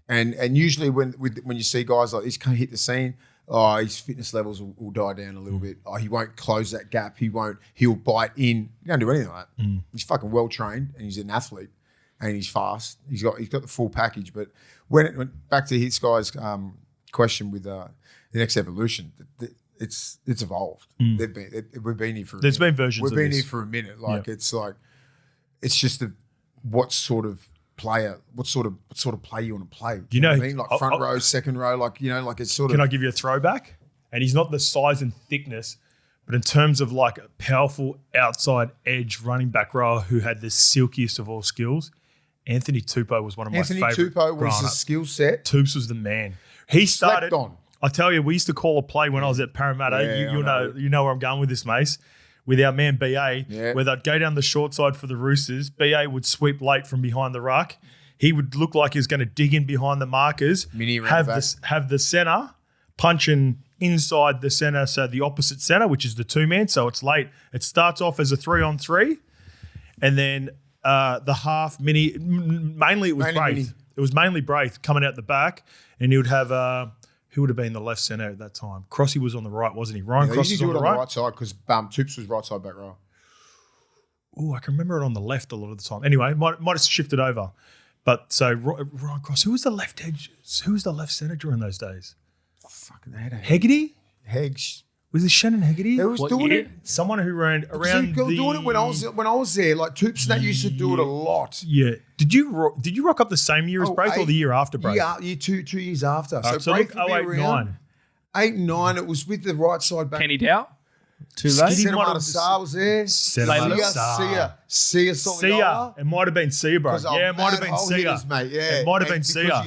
and usually when you see guys like this kind of hit the scene. Oh, his fitness levels will die down a little bit. Oh, he won't close that gap. He'll bite in. He don't do anything like that. He's fucking well trained and he's an athlete and he's fast. He's got the full package. But when back to his guys, question with the next evolution. It's evolved. We've been here for. There's been versions. We've been this. here for a minute. Like it's just what sort of player, what sort of play you want to play. You know what I mean? Like front row, second row, like like it's sort of. Can I give you a throwback? And he's not the size and thickness, but in terms of like a powerful outside edge running back rower who had the silkiest of all skills, Anthony Tupou was one of my favourite. Anthony Tupou was a skill set. Toops was the man. He started. Slept on. I tell you, we used to call a play when I was at Parramatta. You know where I'm going with this, Mace. With our man BA, where they'd go down the short side for the Roosters. BA would sweep late from behind the ruck. He would look like he was going to dig in behind the markers. Have the centre punching inside the centre, so the opposite centre, which is the 2-man. So it's late. It starts off as a 3-on-3, and then the half mainly it was Braith. It was mainly Braith coming out the back, and he would have who would have been the left centre at that time? Crossy was on the right, wasn't he? Ryan Cross was on the right side because Toops was right side back row. Oh, I can remember it on the left a lot of the time. Anyway, might have shifted over. But so Ryan Cross, who was the left edge? Who was the left centre during those days? Fucking had Hegarty? Hegs. Was it Shannon Hegarty? They was doing it. Someone who ran around doing it when I was there. Like Toops and that used to do it a lot. Yeah. Did you rock up the same year as Braith or the year after Braith? Yeah, 2 years after. So Braith would be around 8 and 9. It was with the right side back. Kenny Dow? Too late? Cinnamon Sar was there. Sia. It might have been Sia, bro. Yeah, it might have been Sia. Mate. Yeah. It might have been Sia.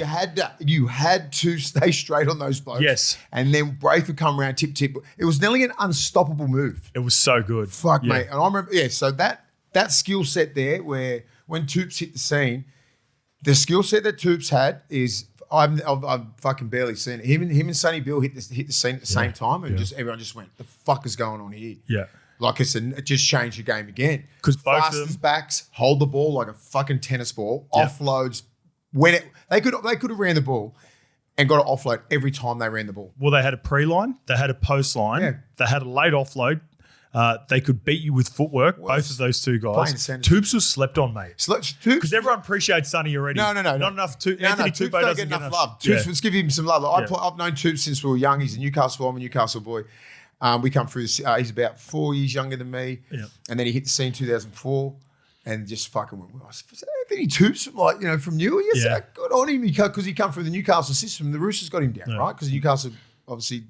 You had to stay straight on those blokes. Yes. And then Braith would come around tip. It was nearly an unstoppable move. It was so good. Fuck, mate. And I remember, so that skill set there where when Toops hit the scene, the skill set that Toops had is I've fucking barely seen it. Him and Sonny Bill hit the scene at the same time, and everyone just went, "The fuck is going on here?" Yeah, like it just changed the game again. Because both fastest of them backs hold the ball like a fucking tennis ball, offloads they could have ran the ball and got an offload every time they ran the ball. Well, they had a pre-line, they had a post-line, they had a late offload. They could beat you with footwork, both of those two guys. Toops was slept on, mate. Because everyone appreciates Sonny already. No. Not enough. Anthony Tupou doesn't get enough love. Toops, let's give him some love. I've known Toops since we were young. He's a Newcastle. I'm a Newcastle boy. We come through. He's about 4 years younger than me. Yeah. And then he hit the scene in 2004 and just fucking went, Anthony Toops, from Newell? Yes, good on him because he come through the Newcastle system. The Roosters got him down, right? Because Newcastle obviously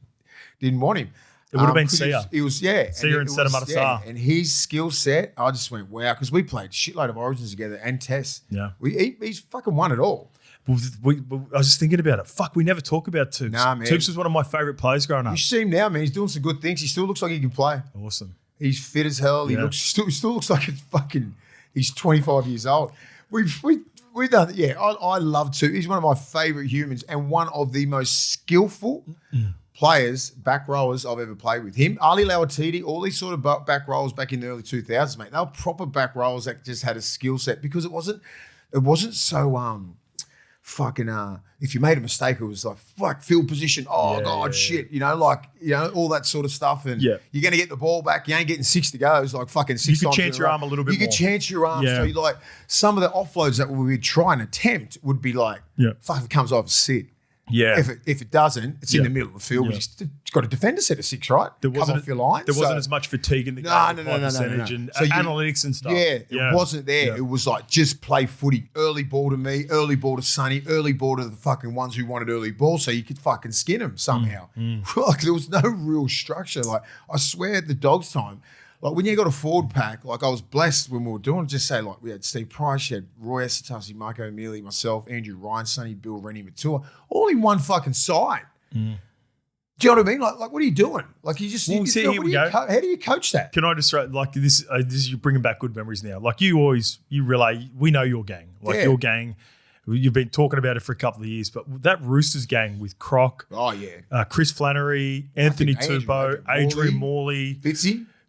didn't want him. It would have been Sia. It was Sia instead of Matasar. And his skill set, I just went, wow, because we played a shitload of Origins together and tests. Yeah. He's fucking won it all. I was just thinking about it. Fuck, we never talk about Toops. Nah, man. Toops was one of my favourite players growing up. You see him now, man. He's doing some good things. He still looks like he can play. Awesome. He's fit as hell. He still looks like he's 25 years old. We've done it. Yeah, I love Toops. He's one of my favourite humans and one of the most skillful players, back rowers I've ever played with. Him, Ali Lauatiti, all these sort of back rowers back in the early 2000s, mate. They were proper back rowers that just had a skill set because it wasn't so if you made a mistake, it was like fuck field position. Oh god, shit. All that sort of stuff. And you're gonna get the ball back. You ain't getting 6 to go. It's like fucking 6 times. You could chance your arm a little bit more. You could chance your arm. So like some of the offloads that we would try and attempt would be like, fuck, if it comes over, sit. Yeah. If it doesn't, it's in the middle of the field. You've got a defender set of 6, right? Come off your line. There wasn't as much fatigue in the game. No. Percentage and analytics and stuff. Yeah, it wasn't there. Yeah. It was like just play footy. Early ball to me, early ball to Sonny, early ball to the fucking ones who wanted early ball so you could fucking skin them somehow. Like there was no real structure. Like I swear at the Dogs time, like when you got a forward pack, like I was blessed when we were doing it, just say like we had Steve Price, you had Roy Esatasi, Marco O'Mealy, myself, Andrew Ryan, Sonny, Bill, Rennie, Matua, all in one fucking side. Do you know what I mean? Like what are you doing? Like you just, here we go. How do you coach that? Can I just like this you're bringing back good memories now. Like you relay, we know your gang. Like your gang, you've been talking about it for a couple of years, but that Roosters gang with Croc, Chris Flannery, Anthony Tupou, Adrian Morley,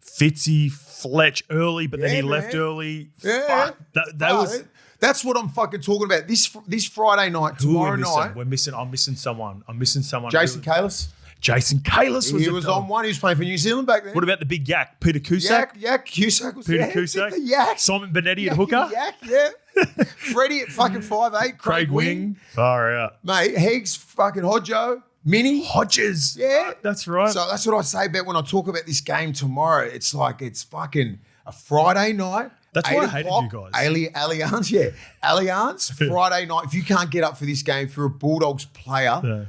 Fitzy, Fletch early, but then he left early. Yeah. Fuck. That's what I'm fucking talking about. This Friday night, tomorrow night. I'm missing someone. Jason Kalis. Jason Kalis was on one. He was playing for New Zealand back then. What about the big yak? Peter Cusack? Yak Cusack was Peter Cusack. The yak. Simon Benetti at hooker. Yak, Freddie at fucking 5'8". Craig Wing. Far out. Mate, Heggs, fucking Hodjo. Mini Hodges. Yeah. That's right. So that's what I say about when I talk about this game tomorrow. It's like it's fucking a Friday night. That's why I hated you guys. Allianz, yeah. Allianz, Friday night. If you can't get up for this game, if you're a Bulldogs player,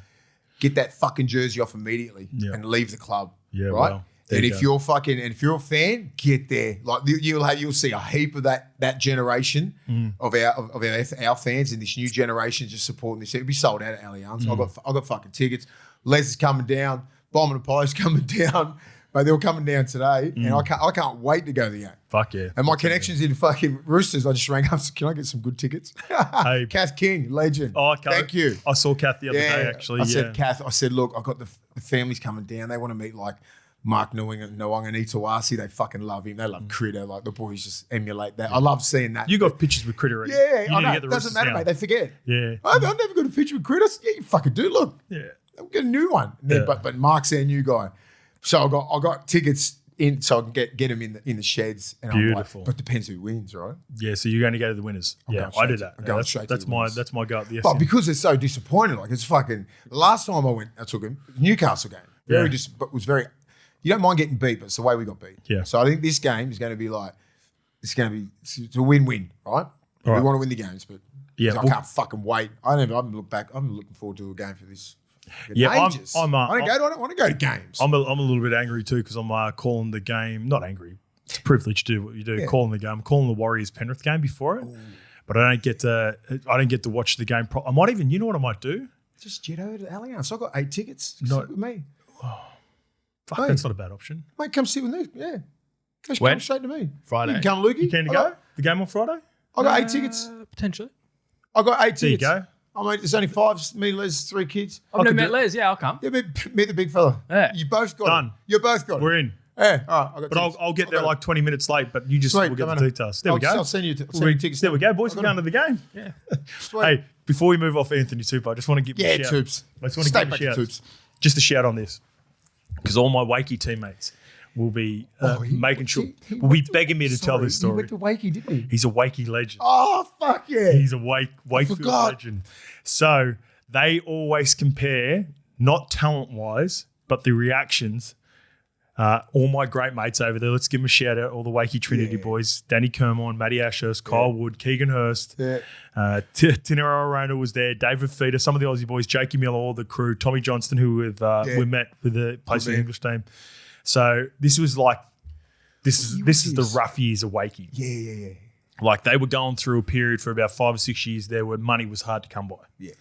get that fucking jersey off immediately and leave the club. Yeah, right? Well, and if you're a fan, get there. Like you'll see a heap of that generation of our fans and this new generation just supporting this. It'll be sold out at Allianz. I got fucking tickets. Les is coming down. Bomb and the Pies coming down. But they were coming down today, and I can't wait to go to the game. Fuck yeah. And my connections in fucking Roosters, I just rang up. Can I get some good tickets? Hey. Kath King, legend. Oh, okay. Thank you. I saw Kath the other day, actually. I said, Kath, look, I got the families coming down. They want to meet like Mark Noang and Itawasi. They fucking love him. They love Critter. Like the boys just emulate that. I love seeing that. You got pictures with Critter already. Yeah, you I know. Get the It doesn't Roosters matter, now. mate. They forget. Yeah. I've never got a picture with Critter. Yeah, you fucking do. Look. Yeah. We'll get a new one. But Mark's our new guy. So I got tickets in so I can get him in the sheds. And Beautiful. I'm like, but depends who wins, right? Yeah, so you're going to go to the winners. I did that. That's my go at the But SM. because they're so disappointed, like it's fucking. The last time I took him, Newcastle game. But was very. You don't mind getting beat, but it's the way we got beat. Yeah. So I think this game is going to be like, it's a win-win, right? We want to win the games, but I can't fucking wait. I'm looking forward to a game for this. Yeah, I don't want to go to games. I'm a little bit angry too because I'm calling the game. Not angry. It's a privilege to do what you do. Calling the game. I'm calling the Warriors Penrith game before it, but I don't get to watch the game. I might even. You know what I might do? Just jet over to Allianz. So I got 8 tickets. No. Sit with me. Fuck, that's not a bad option. Mate, come sit with me. Yeah. When? Come straight to me. Friday. You can come, Lukey. You can go the game on Friday. I got 8 tickets. Potentially. I got 8 tickets. There you go. I mean, there's only 5, me, Les, 3 kids. I've never met Les. Yeah, I'll come. Yeah, meet the big fella. Yeah. You both got Done. it. You both got it. We're in. Yeah, all right. I got But tickets. I'll get there like 20 minutes late. But you just Sweet, will get the come on. details. There we go. I'll send you tickets. There we go, boys. We're going to the game. Yeah. Sweet. Hey, before we move off Anthony Tupou, I just want to give him a shout. Toops. I just want to Stay give him back a to shout. Toops. Just a shout on this. Because all my Wakey teammates will be making sure, will be begging me to tell this He story. went to Wakey, didn't he? He's a Wakey legend. Oh, fuck yeah. He's a Wakefield forgot. legend. So they always compare, not talent-wise, but the reactions. All my great mates over there, let's give them a shout out, all the Wakey Trinity boys. Danny Kermon, Matty Ashurst, Kyle Wood, Keegan Hurst, Tinero Arona was there, David Feeder, some of the Aussie boys, Jakey Miller, all the crew, Tommy Johnston, who we met with the place in the English team. So this was like, this is the rough years of Wakey. Yeah. Like they were going through a period for about 5 or 6 years there where money was hard to come by. Yeah.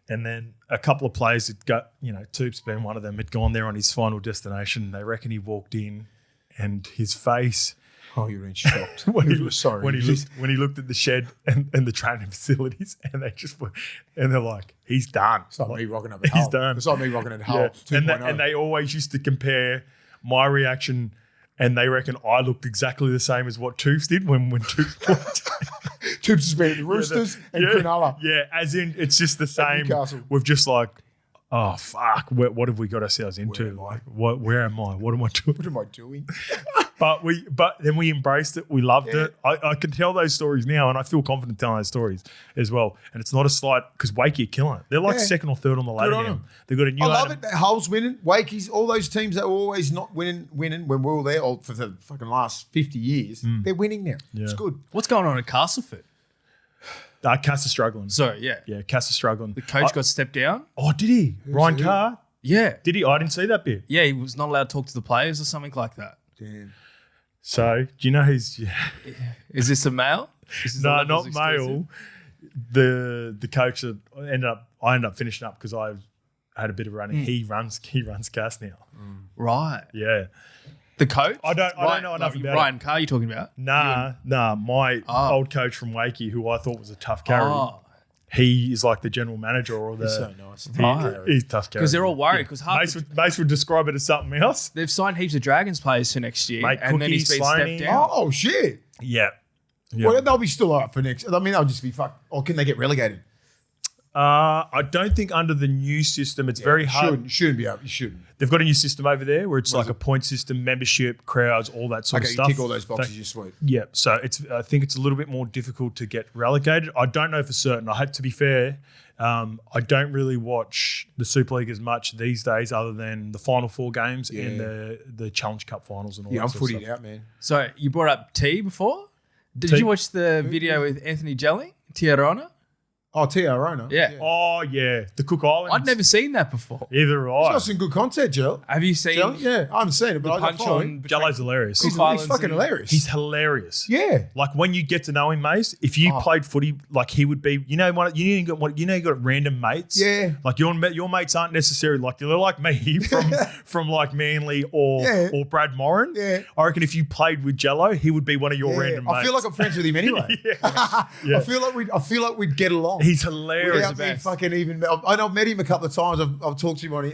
And then a couple of players had got, Toops being one of them, had gone there on his final destination. They reckon he walked in and his face. Oh, you were in shocked. When he looked at the shed and the training facilities and they're like, he's done. It's like me rocking up at Hull. He's done. It's like me rocking at Hull. Yeah. 2.0. And they always used to compare my reaction and they reckon I looked exactly the same as what Toops did when Toops walked. Toops has been at the Roosters and Cronulla. Yeah, as in it's just the same. Newcastle. We've just like, oh fuck, what have we got ourselves into? Where am I? What am I doing? What am I doing? But then we embraced it. We loved it. I can tell those stories now, and I feel confident telling those stories as well. And it's not a slight because Wakey are killing it. They're like second or third on the ladder on now. them. They've got a new. I love it. Hull's winning. Wakey's, all those teams that were always not winning when we were there for the fucking last 50 years, they're winning now. Yeah. It's good. What's going on at Castleford? Cass is struggling. Sorry, yeah. Yeah, Cass is struggling. The coach got stepped down. Oh, did he? Ryan Carr? Yeah. Did he? I didn't see that bit. Yeah, he was not allowed to talk to the players or something like that. Damn. So, do you know who's... Is this a male? This is No, a not Levels male. The coach that I ended up finishing up because I had a bit of running. He runs Cass now. Right. Yeah. The coach? I don't know enough about it. Ryan Carr, you talking about? Nah. My old coach from Wakey, who I thought was a tough carry. Oh. He is like the general manager or the. He's so nice. He's tough carry. Because they're all worried. Because Mace would describe it as something else. they've signed heaps of Dragons players for next year. Mate, and then he's been Sloaney. stepped down. Oh, shit. Yeah. Well, they'll be still all right for next. I mean, they'll just be fucked. Or can they get relegated? I don't think under the new system, it's very hard. You shouldn't be able. You shouldn't. They've got a new system over there where it's like a point system, membership, crowds, all that sort of stuff. You tick all those boxes, you're sweet. Yeah, so I think it's a little bit more difficult to get relegated. I don't know for certain. I had to be fair. I don't really watch the Super League as much these days, other than the Final Four games and the Challenge Cup finals and all that. I'm sort of footing stuff. out, man. So you brought up T before. Did T? you watch the video with Anthony Jelly, Tiarona? Oh, Tiarona. Yeah. Oh yeah, the Cook Islands. I'd never seen that before. Either He's I. got some good content, Jill. Have you seen Jill? Yeah, I haven't seen it, but I punch follow on him. Jello's hilarious. He's Islands fucking and- hilarious. He's hilarious. yeah. Like when you get to know him, mate, if you played footy, like he would be, you got random mates. Yeah. Like your mates aren't necessarily like, they're like me from like Manly or Brad Moran. Yeah. I reckon if you played with Jello, he would be one of your random mates. I feel like I'm friends with him anyway. Yeah. I feel like we'd get along. He's hilarious. Without me fucking even. I've met him a couple of times. I've talked to him on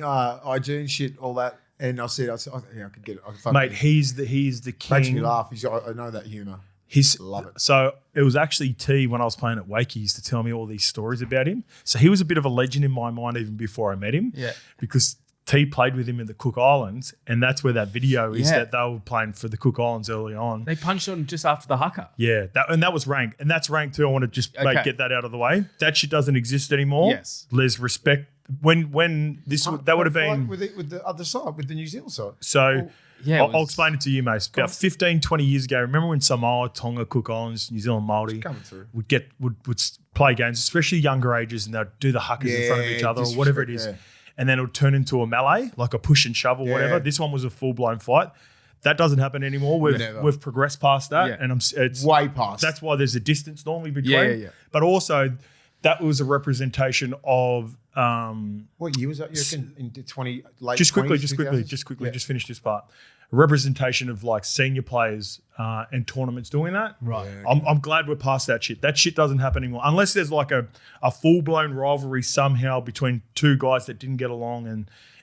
IG and shit, all that. And I said, yeah, I could get it. I could Mate, he's the king. makes me laugh. I know that humour. Love it. So it was actually T when I was playing at Wake. He used to tell me all these stories about him. So he was a bit of a legend in my mind even before I met him. Yeah. Because T played with him in the Cook Islands, and that's where that video is that they were playing for the Cook Islands early on. They punched on just after the haka. Yeah, that was ranked, and that's ranked too. I want to just get that out of the way. That shit doesn't exist anymore. Yes. There's respect. When this that would have been with the other side, with the New Zealand side. so. Yeah, I'll explain it to you, mate. About 15, 20 years ago, remember when Samoa, Tonga, Cook Islands, New Zealand Māori coming through. would play games, especially younger ages, and they'd do the huckers in front of each other or whatever it is. yeah. And then it would turn into a melee, like a push and shove or whatever. This one was a full-blown fight. That doesn't happen anymore. We've progressed past that, Yeah. and it's Way past. That's why there's a distance normally between. Yeah. But also, that was a representation of What year was that? You reckon in late just quickly, 20s, just 2000s? Yeah. just finish this part. A representation of like senior players and tournaments doing that. Right. Yeah. I'm glad we're past that shit. That shit doesn't happen anymore. Unless there's like a full-blown rivalry somehow between two guys that didn't get along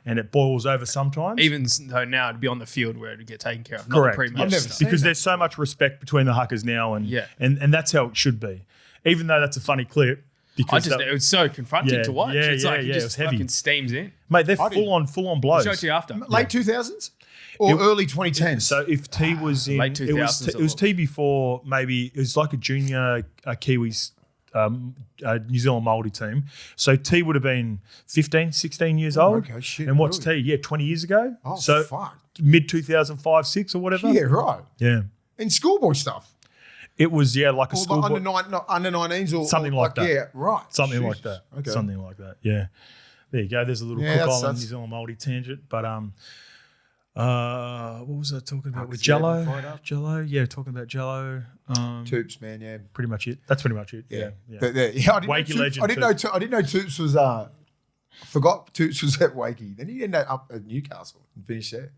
and it boils over sometimes. Even though now it'd be on the field where it'd get taken care of. Correct. Not the pre-match I've never stuff. seen because that. there's so much respect between the huckers now and Yeah. and that's how it should be. Even though that's a funny clip. Because It was so confronting to watch. It's like it it was just heavy. fucking steams in. Mate, they're I didn't- full on I'll blows. show it to you after. Late 2000s or early 2010s? So if T was in, Late it was 2000s it was T before maybe it was like a junior Kiwis New Zealand Māori team. So T would have been 15, 16 years old. okay, shit, And what's really? T? Yeah, 20 years ago. Oh, so fuck. mid 2005, 6 or whatever. Yeah, right. Yeah. In schoolboy stuff. It was like a Or school like under 19s or Something or like that. Yeah, right. something Jesus. like that. Okay. Something like that. Yeah. There you go. There's a little Yeah, Cook that's- Island New that's- Zealand Māori tangent. But what was I talking about with Huckers, yeah, Jello? fired up. Jello, yeah, talking about Jello. Toops, man, yeah. Pretty much it. That's pretty much it. Yeah. Yeah, I didn't know Wakey Toops- legend I didn't know Toops was. Forgot Toops was at Wakey. Then he ended up at Newcastle and finished there.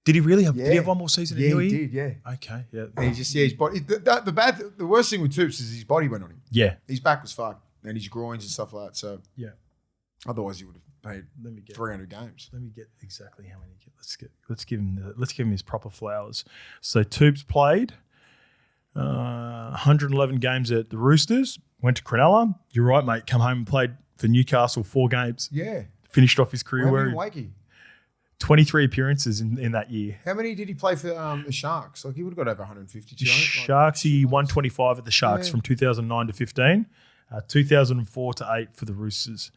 Did he really have? Yeah. Did he have one more season Yeah, in Newey? he did. Yeah. Okay. Yeah. And he just his body. The worst thing with Toops is his body went on him. Yeah. His back was fucked and his groins and stuff like that. So Yeah. otherwise he would have paid Let me get 300 games. Let me get exactly how many. Let's give him his proper flowers. So Tubes played 111 games at the Roosters. Went to Cronulla. You're right, mate. Come home and played for Newcastle 4 games. Yeah. Finished off his career How where many Wakey? 23 appearances in that year. How many did he play for the Sharks? Like he would have got over 150. The 200. Sharks, he won 25 at the Sharks Yeah. from 2009 to 15, 2004 to 8 for the Roosters.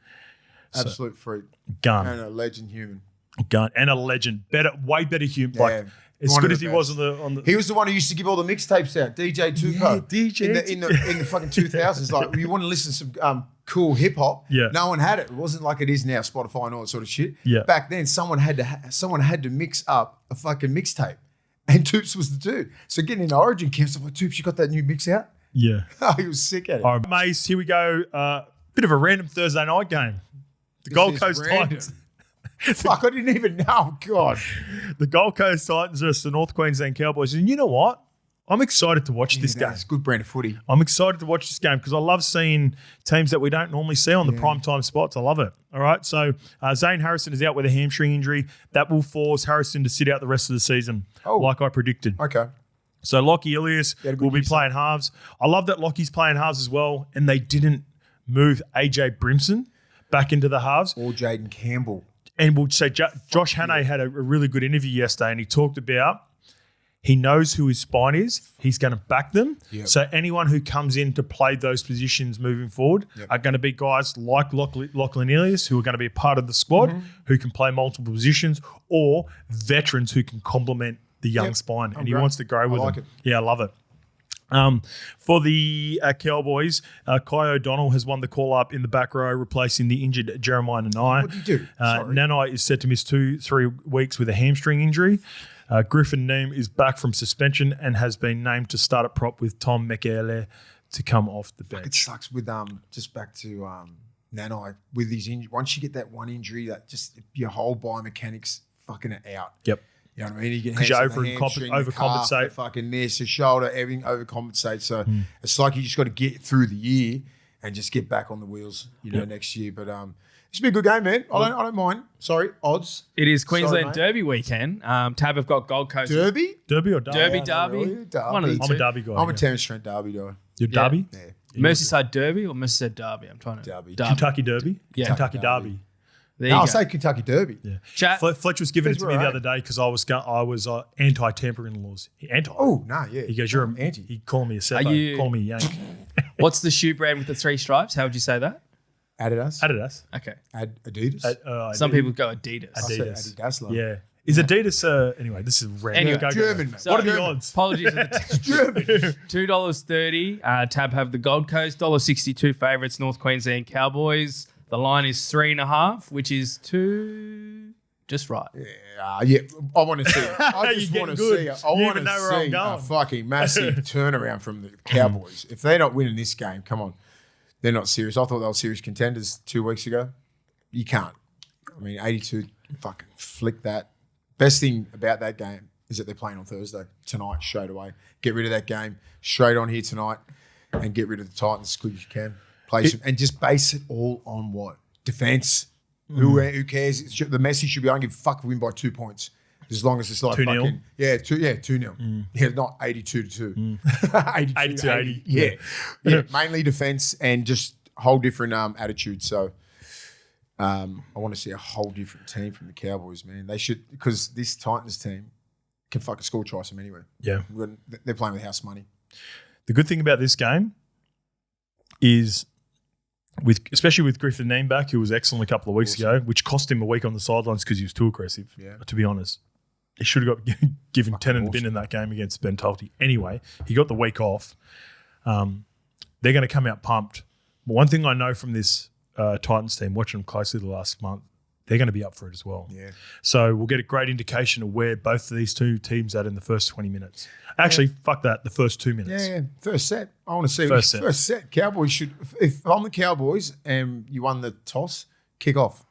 Absolute freak. Gun. And a legend human. Gun and a legend, way better human. Yeah. Like as One good of as the he was best. on the. He was the one who used to give all the mixtapes out. DJ Tupo. DJ in the fucking 2000s. Like you want to listen to some cool hip hop. Yeah. No one had it. It wasn't like it is now, Spotify and all that sort of shit. Yeah. Back then, someone had to mix up a fucking mixtape, and Toops was the dude. So getting into Origin camps, I'm like, Toops, you got that new mix out? Yeah. Oh, he was sick at it. All right, Mace. Here we go. Bit of a random Thursday night game. The Gold is Coast random. Titans. Fuck, I didn't even know. Oh, God. The Gold Coast Titans versus the North Queensland Cowboys. And you know what? I'm excited to watch this game. It's good brand of footy. I'm excited to watch this game because I love seeing teams that we don't normally see on the primetime spots. I love it. All right. So Zane Harrison is out with a hamstring injury. That will force Harrison to sit out the rest of the season, like I predicted. Okay. So Lockie Ilias had a good will be year, playing halves. I love that Lockie's playing halves as well, and they didn't move AJ Brimson back into the halves. Or Jaden Campbell. And we'll say Josh Hannay had a really good interview yesterday, and he talked about he knows who his spine is. He's going to back them. Yep. So anyone who comes in to play those positions moving forward are going to be guys like Lachlan Ilias, who are going to be a part of the squad, who can play multiple positions, or veterans who can complement the young spine. And he wants to grow with them. Yeah, I love it. For the Cowboys, Kai O'Donnell has won the call-up in the back row, replacing the injured Jeremiah Nanai. What did he do? Nanai is set to miss 2-3 weeks with a hamstring injury. Griffin Neem is back from suspension and has been named to start at prop with Tom McAleer to come off the bench. It sucks with just back to Nanai with his injury. Once you get that one injury, that just your whole biomechanics fucking are out. Yep. You know what I mean? You get because you overcompensate. the fucking this, the shoulder, everything overcompensates. So it's like you just got to get through the year and just get back on the wheels, next year. But it's been a good game, man. I don't mind. Sorry, odds. It is Queensland Derby weekend. Tab have got Gold Coast. Derby? Derby or Derby? Derby. One of the I'm two. a Derby guy. I'm a Terence Trent Derby guy. You're Derby? Yeah. Merseyside Derby or Merseyside Derby? I'm trying to. Derby. Kentucky Derby? Yeah. Kentucky Derby. There you I'll go. say Kentucky Derby. Yeah. Chat. Fletch was giving it to me the right. other day because I was anti-tampering laws. Anti. Oh, no, yeah. He goes, you're an anti. He called me a Are seppo. you- Call me a yank. What's the shoe brand with the 3 stripes? How would you say that? Adidas. Adidas. Okay. Adidas. Some people go Adidas. I say Adidas. Adidas. Love. Yeah. Is Adidas, anyway, this is random. Anyway, Go. German, mate. So- What are the odds? Apologies for the German. $2.30. Tab have the Gold Coast. $1.62 favourites, North Queensland Cowboys. The line is 3.5, which is 2 just right. Yeah, I want to see it. I just You're want to getting see good. it. I You want even know to where I'm see a going. fucking massive turnaround from the Cowboys. If they're not winning this game, come on. They're not serious. I thought they were serious contenders 2 weeks ago. You can't. I mean, 82, fucking flick that. Best thing about that game is that they're playing on Thursday, tonight, straight away. Get rid of that game straight on here tonight and get rid of the Titans as quick as you can. Play some, and just base it all on what? Defense. Who cares? The message should be, I don't give a fuck if we win by 2 points. As long as it's like 2-0? fucking, 2-0. Yeah, not 82-2. 82-80. Yeah. Mainly defense and just a whole different attitude. So I want to see a whole different team from the Cowboys, man. They should, because this Titans team can fucking score twice them anywhere. Yeah. They're playing with house money. The good thing about this game is, especially with Griffin Neem back, who was excellent a couple of weeks ago, which cost him a week on the sidelines because he was too aggressive. Yeah. To be honest, he should have got given 10 in the bin in that game against Ben Tolty. Anyway, he got the week off. They're going to come out pumped. But one thing I know from this Titans team, watching them closely the last month, they're going to be up for it as well. Yeah. So we'll get a great indication of where both of these two teams at in the first 20 minutes. Actually, fuck that, the first 2 minutes. Yeah. First set. I want to see First set. Cowboys should, if I'm the Cowboys and you won the toss, kick off.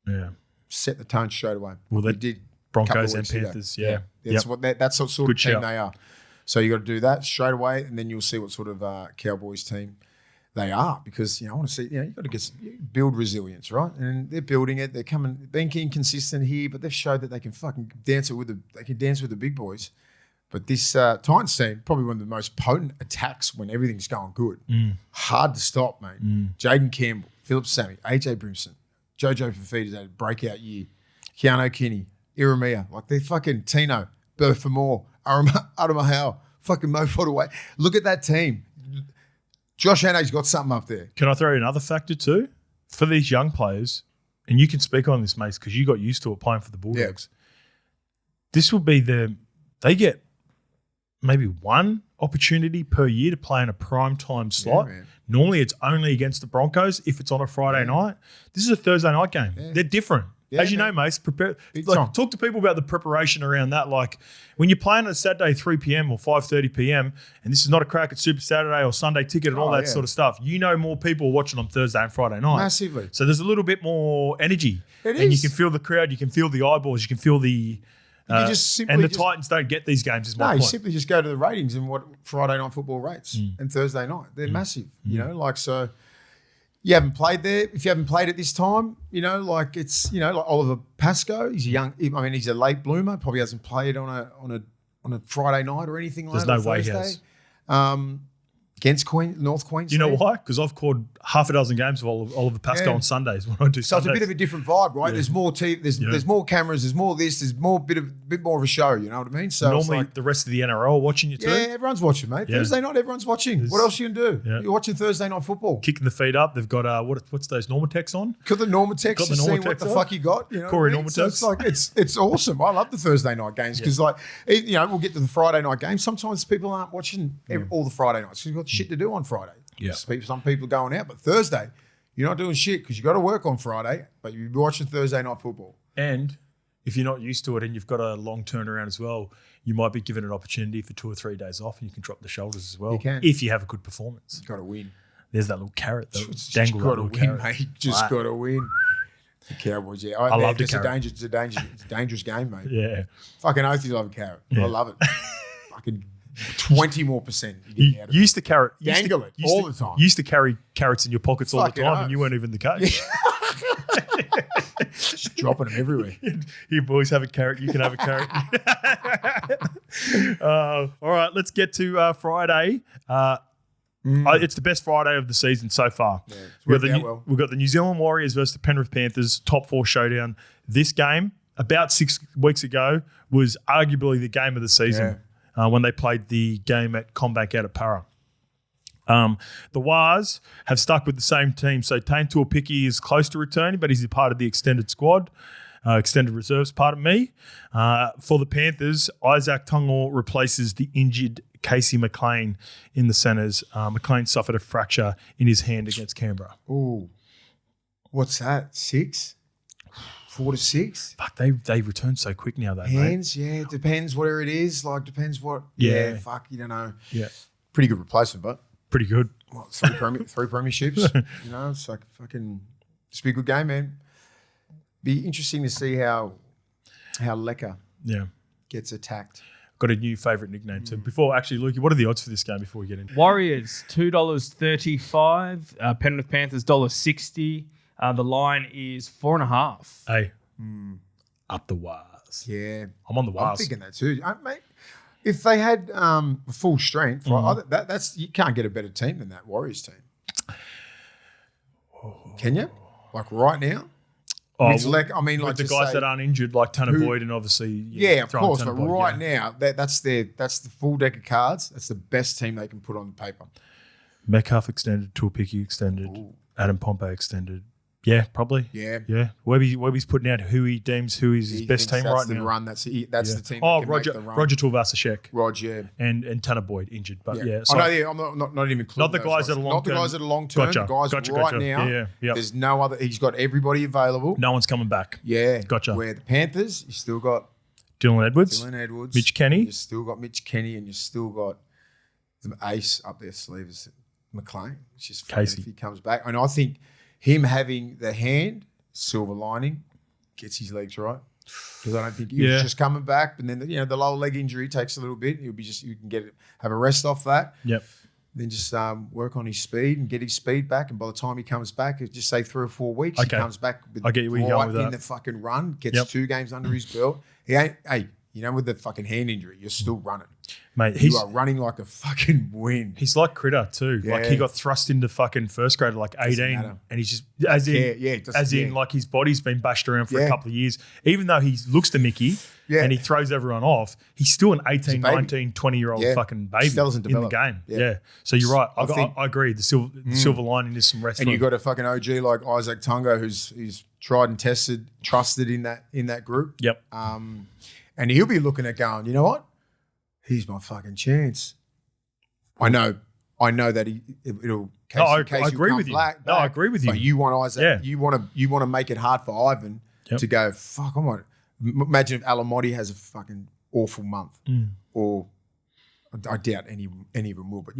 Yeah. Set the tone straight away. Well, We they did Broncos couple of and weeks ago. Panthers, yeah. That's Yep. that's what sort Good of team shout. they are. So you got to do that straight away, and then you'll see what sort of Cowboys team they are. Because I want to see, you got to build resilience, right? And they're building it. They're being inconsistent here, but they've showed that they can fucking dance with the big boys. But this Titans team, probably one of the most potent attacks when everything's going good. Hard to stop, mate. Jaden Campbell, Philip Sammy, AJ Brimson, Jojo Fafita's had a breakout year. Keanu Kinney, Iramia, like they're fucking Tino, Bertha Moore, Adamahau, fucking Mo Fodaway. Look at that team. Josh Hannay's got something up there. Can I throw in another factor too? For these young players, and you can speak on this, mates, because you got used to it playing for the Bulldogs. This will be they get maybe one opportunity per year to play in a prime time slot. man. Normally it's only against the Broncos if it's on a Friday night. This is a Thursday night game. They're different. Yeah, As you man. know, mates, prepare. Big time. Talk to people about the preparation around that. Like when you're playing on a Saturday 3 p.m. or 5:30 p.m. and this is not a crack at Super Saturday or Sunday Ticket and all that sort of stuff. You know more people watching on Thursday and Friday night. Massively. So there's a little bit more energy. It and is. you can feel the crowd. You can feel the eyeballs. You can feel the. can just simply and the just- Titans don't get these games. Is my No, you point. simply just go to the ratings and what Friday night football rates and Thursday night. They're massive, so you haven't played there. If you haven't played at this time, it's, like Oliver Pascoe, he's he's a late bloomer, probably hasn't played on a Friday night or anything like There's that. no way he Thursday. has. against North Queensland. You know why? Because I've called half a dozen games of Oliver Pascoe on Sundays when I do So Sundays. it's a bit of a different vibe, right? There's more there's more cameras, there's more this, there's bit more of a show, you know what I mean? So Normally it's like, the rest of the NRL are watching you too. yeah, everyone's watching, mate. Yeah. Thursday night, everyone's watching. What else you can do? Yeah. You're watching Thursday night football. Kicking the feet up. They've got what's those Normatex on? Got the Normatex, Got the seeing what Normatex the on. fuck you got. You know Corey what I mean? So Normatex. it's like it's awesome. I love the Thursday night games because we'll get to the Friday night games. Sometimes people aren't watching all the Friday nights because you've got shit to do on Friday. Yeah. Some people are going out, but Thursday you're not doing shit because you got to work on Friday, but you're watching Thursday night football. And if you're not used to it and you've got a long turnaround as well, you might be given an opportunity for 2 or 3 days off and you can drop the shoulders as well. You can. If you have a good performance. You got to win. There's that little carrot though. Just Dangle that got to little win, carrot. mate. Just got to win. The Cowboys, yeah. I love the it's carrot. It's a dangerous game, mate. Yeah. Fucking oath you love a carrot. Yeah. I love it. Fucking 20 more percent you get out of it. Used to carry Dangle it all the time. Used to carry carrots in your pockets all the Fucking time, oath. and you weren't even the coach. Just dropping them everywhere. You boys have a carrot, you can have a carrot. All right, let's get to Friday. It's the best Friday of the season so far. Yeah, it's we've, worked got out well. we've got the New Zealand Warriors versus the Penrith Panthers top 4 showdown. This game, about 6 weeks ago, was arguably the game of the season when they played the game at COMPA out at Parra. The Wars have stuck with the same team. So Tane Tuapiki is close to returning, but he's a part of the extended squad, extended reserves, pardon me. For the Panthers, Isaac Tungal replaces the injured Casey McLean in the centres. McLean suffered a fracture in his hand against Canberra. Ooh. What's that? 6? 4 to 6? Fuck, they return so quick now, though, mate. Hands, yeah. It depends where it is. Like, depends what. Yeah. Fuck, you don't know. Yeah, Pretty good replacement, but pretty good. what, 3 premierships? You know, it's like fucking. It's be a good game, man. Be interesting to see how Lecker Yeah. gets attacked. Got a new favourite nickname too. Before, actually, Lukey, what are the odds for this game before we get in? Warriors $2.35. Penrith Panthers $1.60. The line is 4.5. Hey, up the Wars. Yeah, I'm on the I'm Wars. thinking that too, mate. If they had full strength, right, that's you can't get a better team than that Warriors team. Can you? Like right now? It's like, I mean, with like the just guys say- that aren't injured, like Tanner Boyd and obviously Yeah, of throwing course. Tanner But Boyd, right yeah. now, that's the full deck of cards. That's the best team they can put on paper. Metcalf extended, Tuapiki extended, Adam Pompey extended. Yeah, probably. Yeah. Yeah. Webby's putting out who he deems who is his He best thinks team that's right the now. Run. That's the team. Oh, that can Roger make the run. Roger Tuivasa-Sheck Roger. and Tanner Boyd injured, but yeah. I so know. Yeah, I'm not even including Not the those guys that are Not the long-term. guys that are long term. Gotcha, The guys gotcha, right gotcha. now. Yeah. There's no other. He's got everybody available. no one's coming back. Yeah. Gotcha. Where the Panthers, you still got Dylan Edwards, Dylan Edwards, Mitch Kenny. You still got Mitch Kenny, and you still got the ace up their sleeves, McLean. Which is fucking Casey. if he comes back. And I think him having the hand silver lining gets his legs right. Because I don't think he was just coming back, and then the lower leg injury takes a little bit. He'll be you can have a rest off that. Yep. Then just work on his speed and get his speed back. And by the time he comes back, just say 3 or 4 weeks, Okay. he comes back with I get where you're going with in that. the fucking run, gets Yep. 2 games under his belt. He ain't, with the fucking hand injury, you're still running. Mate, You are running like a fucking wind. he's like Critter too. Like Yeah. he got thrust into fucking first grade at like 18, matter. and he's just as in like his body's been bashed around for a Yeah. couple of years. Even though he looks to Mickey and he throws everyone off, he's still an 18, baby. 19, 20-year-old Yeah. fucking baby Still hasn't in the developed. game. Yeah. Yeah. So you're right. I I agree. The silver lining is some rest. And for you him. got a fucking OG like Isaac Tungo who's tried and tested, trusted in that group. Yep. And he'll be looking at going, you know what? He's my fucking chance. I know that it'll. No, I Casey will agree come with you. back, No, I agree with you. But you want Isaac. Yeah. You want to make it hard for Ivan to go. Fuck, I want. Imagine if Alamotti has a fucking awful month, or I doubt any of them will. But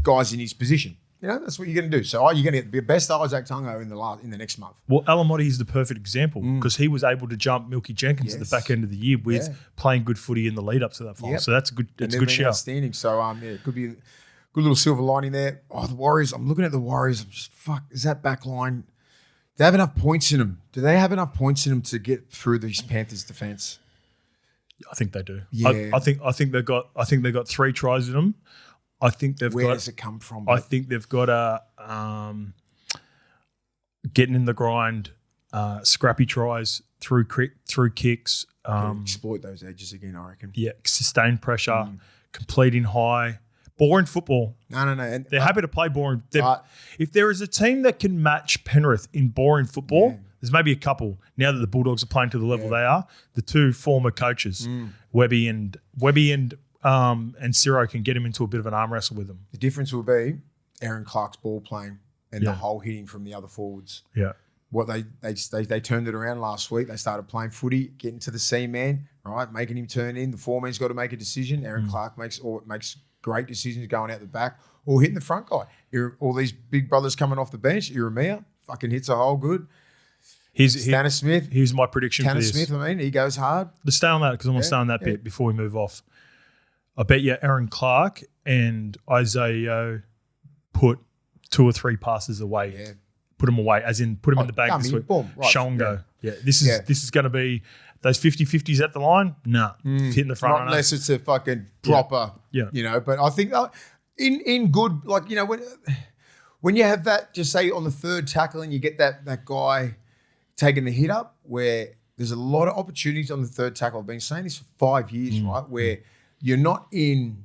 guys in his position. That's what you're going to do. So you're going to get the best Isaac Tungo in the next month. Well, Alamotti is the perfect example because he was able to jump Milky Jenkins at the back end of the year with playing good footy in the lead up to that final. Yep. So that's a good. It's a And good they've been shout. outstanding. So it could be a good little silver lining there. Oh, the Warriors. I'm looking at the Warriors. I'm just is that back line? Do they have enough points in them? Do they have enough points in them to get through these Panthers defense? I think they do. Yeah. I think they got 3 tries in them. I think they've Where got. does it come from? I think they've got a getting in the grind, scrappy tries through kicks. Exploit those edges again, I reckon. Yeah, sustained pressure, completing high, boring football. No. And They're happy to play boring. If there is a team that can match Penrith in boring football, there's maybe a couple. Now that the Bulldogs are playing to the level they are, the two former coaches, Webby and Ciro, can get him into a bit of an arm wrestle with them. The difference will be Aaron Clark's ball playing and the hole hitting from the other forwards. Yeah. What they turned it around last week. They started playing footy, getting to the C-man, right, making him turn in. The foreman's got to make a decision. Aaron Clark makes great decisions going out the back or hitting the front guy. All these big brothers coming off the bench. Iramia fucking hits a hole good. Stannis Smith. Here's my prediction for this. Smith, he goes hard. Let's stay on that because I want to stay on that bit before we move off. I bet you Aaron Clark and Isaiah put 2 or 3 passes away. Yeah. Put them away, as in put them in the bag this week. Boom, right. Show and go. Yeah, this is going to be those 50-50s at the line. Nah, hitting the front Not runner. unless it's a fucking proper, But I think in good, like, when you have that, just say on the third tackle and you get that guy taking the hit up, where there's a lot of opportunities on the third tackle. I've been saying this for 5 years, right, where you're not in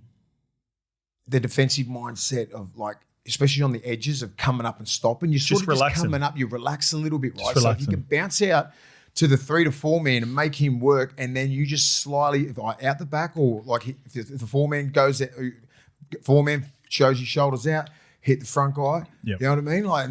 the defensive mindset of, like, especially on the edges of coming up and stopping. You're sort of just coming up, you relax a little bit, right? So if you can bounce out to the 3 to 4 man and make him work, and then you just slyly out the back, or like if the 4 man goes, 4 man shows his shoulders out, hit the front guy. Yep. You know what I mean? Like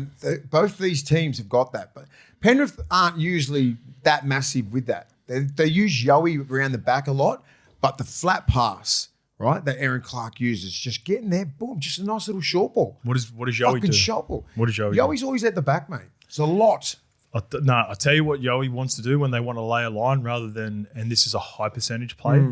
both these teams have got that, but Penrith aren't usually that massive with that. They use Yowie around the back a lot, but the flat pass, right, that Aaron Clark uses, just getting there, boom, just a nice little short ball. What does Yowie fucking do? Short ball. What does Yowie Yoey's do? always at the back, mate. It's a lot. I tell you what Yowie wants to do when they want to lay a line rather than, and this is a high percentage play,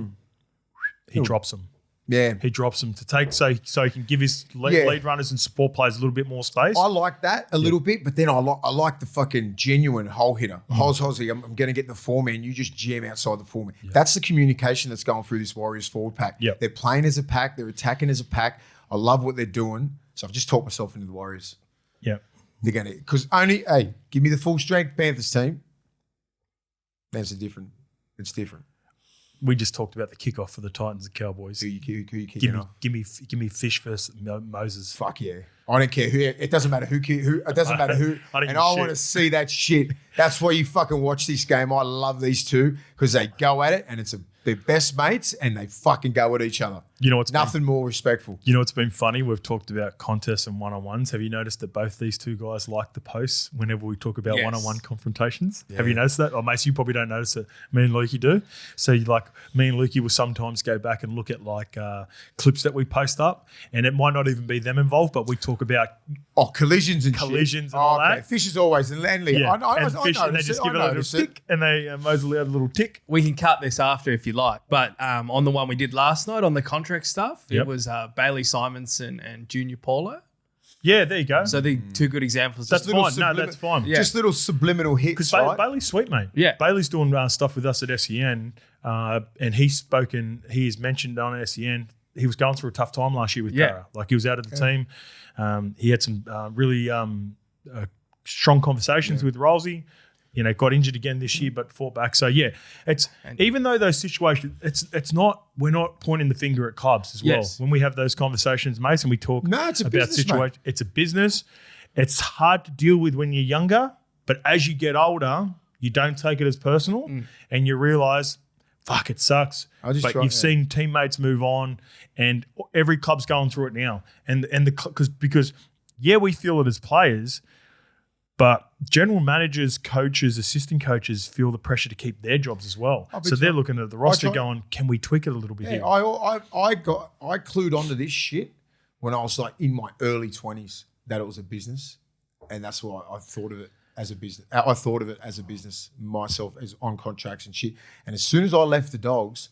he drops them. Yeah. He drops them to take so he can give his lead runners and support players a little bit more space. I like that a little bit, but then I like the fucking genuine hole hitter. Hosey, I'm going to get the 4 man. You just jam outside the 4 man. Yeah. That's the communication that's going through this Warriors forward pack. Yep. They're playing as a pack. They're attacking as a pack. I love what they're doing. So I've just talked myself into the Warriors. Yeah. They're going to, because give me the full strength Panthers team. It's different. We just talked about the kickoff for the Titans and Cowboys. Who you kicking off? Give me Fish versus Moses. Fuck yeah. I don't care who. It doesn't matter who. It doesn't matter who. I want to see that shit. That's why you fucking watch this game. I love these two because they go at it and they're best mates and they fucking go at each other. You know what's nothing more respectful. You know what's been funny? We've talked about contests and one-on-ones. Have you noticed that both these two guys like the posts whenever we talk about one-on-one confrontations? Yeah. Have you noticed that? Or Mace, you probably don't notice it. Me and Lukey do. So me and Lukey will sometimes go back and look at clips that we post up, and it might not even be them involved, but we talk about collisions and all that. Fish is always in Landley. Yeah. I Fish, and they just give it a little tick, and Mosley had a little tick. We can cut this after if you like, but on the one we did last night on the contract stuff, it was Bailey Simonson and Junior Paulo. Yeah, there you go. So the two good examples. That's fine. No, that's fine. Yeah. Just little subliminal hits, because Bailey's sweet, mate. Yeah. Bailey's doing stuff with us at SEN, and he has mentioned on SEN he was going through a tough time last year with Dara. Like, he was out of the team. He had some really strong conversations with Rolsey. Got injured again this year, but fought back. So even though those situations, we're not pointing the finger at clubs as well. When we have those conversations, Mason, we talk about situations. It's a business. It's hard to deal with when you're younger, but as you get older, you don't take it as personal, and you realize, fuck, it sucks. But you've seen teammates move on, and every club's going through it now. Because we feel it as players. But general managers, coaches, assistant coaches feel the pressure to keep their jobs as well. So they're looking at the roster going, can we tweak it a little bit here? I clued onto this shit when I was in my early 20s that it was a business. And that's why I thought of it as a business. I thought of it as a business myself, as on contracts and shit. And as soon as I left the Dogs,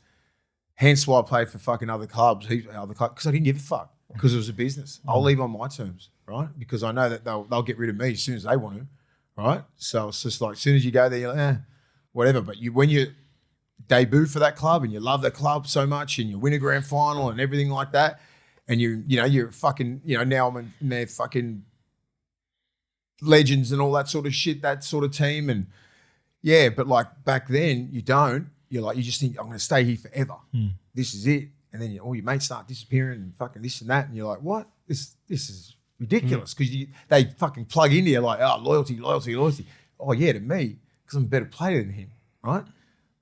hence why I played for fucking other clubs, because I didn't give a fuck, because it was a business. I'll leave on my terms. Right, because I know that they'll get rid of me as soon as they want to, right? So it's just as soon as you go there, you're like, whatever. But when you debut for that club and you love that club so much and you win a grand final and everything like that, and you're fucking, now I'm in their fucking legends and all that sort of shit, that sort of team. And yeah, but like back then you don't. You're like, you just think, I'm going to stay here forever. This is it. And then all your mates start disappearing and fucking this and that. And you're like, what? This is ridiculous. Because they fucking plug into you like, oh, loyalty. Oh, yeah, to me, because I'm a better player than him, right?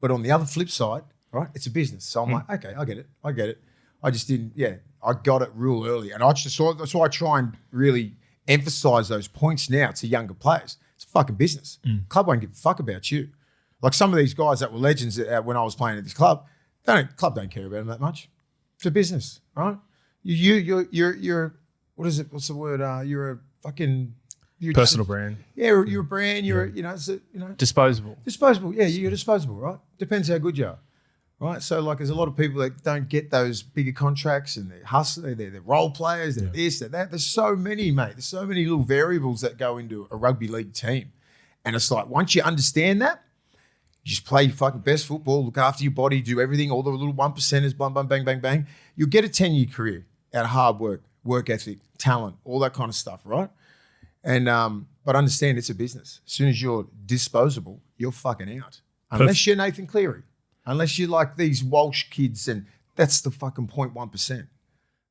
But on the other flip side, right, it's a business. So I'm like, okay, I get it. I just didn't, I got it real early. And that's why I try and really emphasize those points now to younger players. It's a fucking business. Club won't give a fuck about you. Like some of these guys that were legends when I was playing at this club, club don't care about them that much. It's a business, right? You're what is it? What's the word? You're a fucking personal brand. Yeah, you're a brand. You're Disposable. Disposable. Yeah, you're disposable, right? Depends how good you are, right? So like, there's a lot of people that don't get those bigger contracts, and they're hustling. They're role players. They're this, they're that. There's so many, mate. There's so many little variables that go into a rugby league team, and it's like once you understand that. You just play your fucking best football, look after your body, do everything, all the little 1%ers, bang, bang, bang, bang, bang. You'll get a 10-year career out of hard work, work ethic, talent, all that kind of stuff, right? And but understand it's a business. As soon as you're disposable, you're fucking out. Unless you're Nathan Cleary. Unless you're like these Walsh kids, and that's the fucking 0.1%.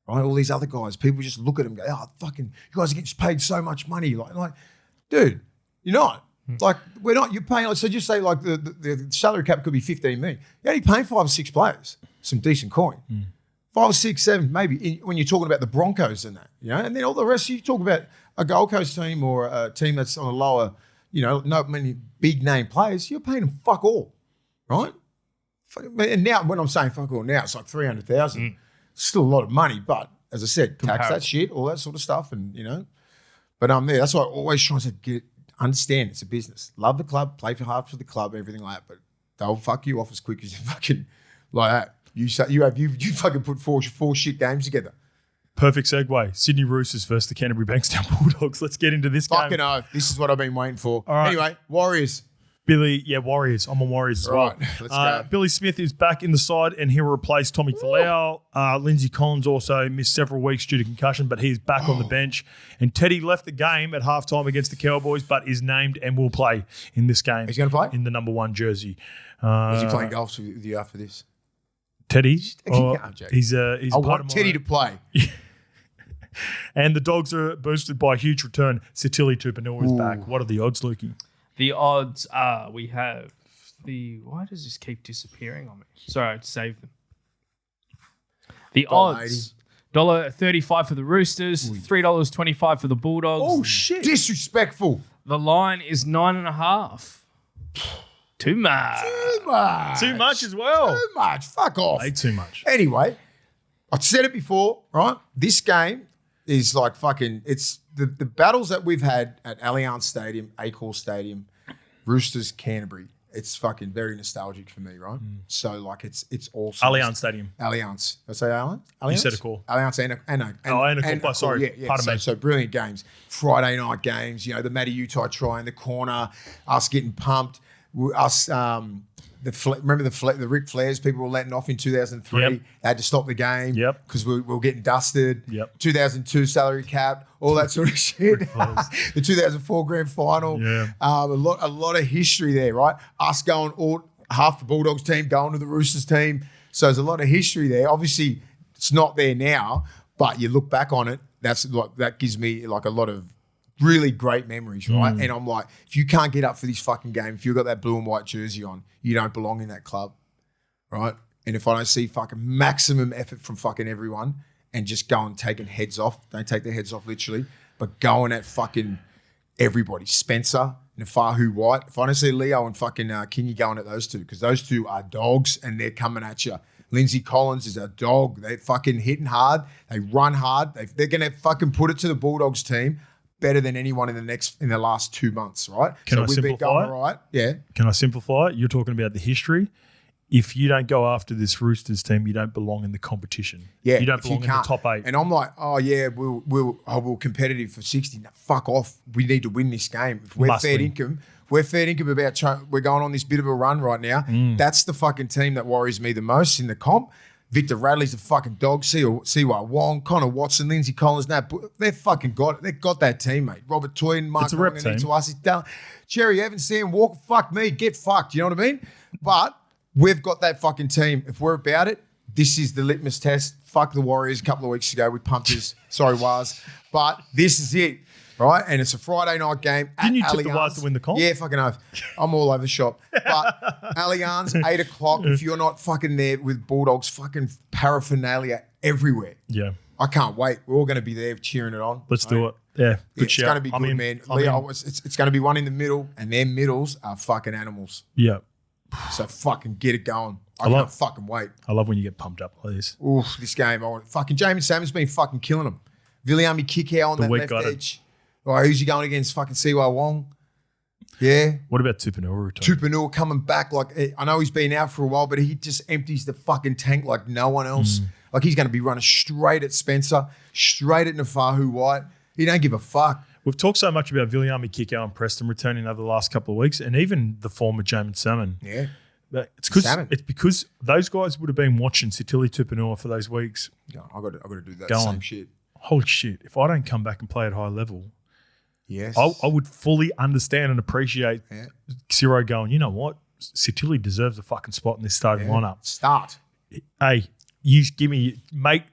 Right? All these other guys, people just look at them and go, oh, fucking, you guys are getting paid so much money. Like, dude, you're not. Like, we're not, you're paying, so just say like the salary cap could be 15 million. You're only paying 5 or 6 players, some decent coin. 5 or 6, 7, maybe, when you're talking about the Broncos and that, and then all the rest, you talk about a Gold Coast team or a team that's on a lower, not many big name players, you're paying them fuck all, right? And now, when I'm saying fuck all now, it's like 300,000. Still a lot of money, but as I said, tax that shit, all that sort of stuff, and, but that's why I always try to understand it's a business. Love the club, play hard for the club, everything like that. But they'll fuck you off as quick as you fucking like that. You fucking put four shit games together. Perfect segue. Sydney Roosters versus the Canterbury Bankstown Bulldogs. Let's get into this game. Fucking oath. This is what I've been waiting for. All right. Anyway, Warriors. Billy, Warriors. I'm on Warriors as well. Right, let's go. Billy Smith is back in the side, and he'll replace Tommy Falau. Lindsay Collins also missed several weeks due to concussion, but he's back on the bench. And Teddy left the game at halftime against the Cowboys, but is named and will play in this game. He's going to play? In the number 1 jersey. Is he playing golf with you after this? Teddy? I'm joking. He's I want Teddy to play. And the Dogs are boosted by a huge return. Sitili Tupanua is back. What are the odds, Lukey? The odds are we have why does this keep disappearing on me? Sorry, I had to save them. The odds $1.35 for the Roosters, $3.25 for the Bulldogs. Oh shit. Disrespectful. The line is 9.5. Too much. Too much as well. Too much. Fuck off. Way too much. Anyway, I've said it before, right? This game is like fucking, it's the battles that we've had at Allianz Stadium, Accor Stadium, Roosters, Canterbury. It's fucking very nostalgic for me, right? So like it's awesome. Allianz Stadium. Allianz. Did I say Allianz? You said a call. Allianz and COMPA, sorry. Yeah. Pardon me. So brilliant games. Friday night games, the Matty Utai try in the corner, us getting pumped, us remember the Ric Flairs people were letting off in 2003. Yep. They had to stop the game because we were getting dusted. Yep. 2002 salary cap, all that sort of shit. The 2004 grand final. Yeah. A lot of history there, right? Us going half the Bulldogs team going to the Roosters team. So there's a lot of history there. Obviously, it's not there now, but you look back on it. That gives me like a lot of really great memories, right? And I'm like, if you can't get up for this fucking game, if you've got that blue and white jersey on, you don't belong in that club, right? And if I don't see fucking maximum effort from fucking everyone and just going taking heads off, don't take their heads off literally, but going at fucking everybody, Spencer, Nafahu White. If I don't see Leo and fucking Kinney going at those two, because those two are dogs and they're coming at you. Lindsay Collins is a dog. They're fucking hitting hard. They run hard. They're going to fucking put it to the Bulldogs team better than anyone in the last 2 months, right? Can I we've been simplify going it? right. Yeah. Can I simplify it? You're talking about the history. If you don't go after this Roosters team, you don't belong in the competition. Yeah, you don't belong in the top 8. And I'm like, oh yeah, we're competitive for 60. No, fuck off. We need to win this game. If we're fair income, we're going on this bit of a run right now. That's the fucking team that worries me the most in the comp. Victor Radley's a fucking dog. Siwa Wong, Connor Watson, Lindsay Collins. They're fucking got it. They've got that team, mate. Robert Toyn, Mark It's a rep team. to us. Cherry Evans, Sam Walker. Fuck me. Get fucked. You know what I mean? But we've got that fucking team. If we're about it, this is the litmus test. Fuck the Warriors a couple of weeks ago with punters. Sorry, Waz. But this is it. Right, and it's a Friday night game. Didn't you at tip the Allianz. Waz to win the comp? Yeah, fucking oath. I'm all over the shop. But Allianz, 8 o'clock. If you're not fucking there with Bulldogs, fucking paraphernalia everywhere. Yeah. I can't wait. We're all going to be there cheering it on. Let's do it. Yeah. Good It's shout. going to be I'm good, in. man. I'm Leo, in. it's going to be one in the middle, and their middles are fucking animals. Yeah. So fucking get it going. I love- can't fucking wait. I love when you get pumped up like this. Oof, this game. Fucking Jamin Salmon's been fucking killing them. Viliami Kikau on The that weak left got it. edge. All right, who's he going against? Fucking Siwa Wong. Yeah. What about Tupanua return? Tupanua coming back. Like, I know he's been out for a while, but he just empties the fucking tank like no one else. Like, he's going to be running straight at Spencer, straight at Nafahu White. He don't give a fuck. We've talked so much about Viliami Kikau and Preston returning over the last couple of weeks, and even the former Jamin Salmon. Yeah. But it's Salmon. because those guys would have been watching Sitili Tupanua for those weeks. Yeah, I got to do that Go same on. shit. Holy shit! If I don't come back and play at high level, Yes. I would fully understand and appreciate Yeah. Ciro going, you know what? Sitili deserves a fucking spot in this starting lineup. Start. Hey, you give me, mate,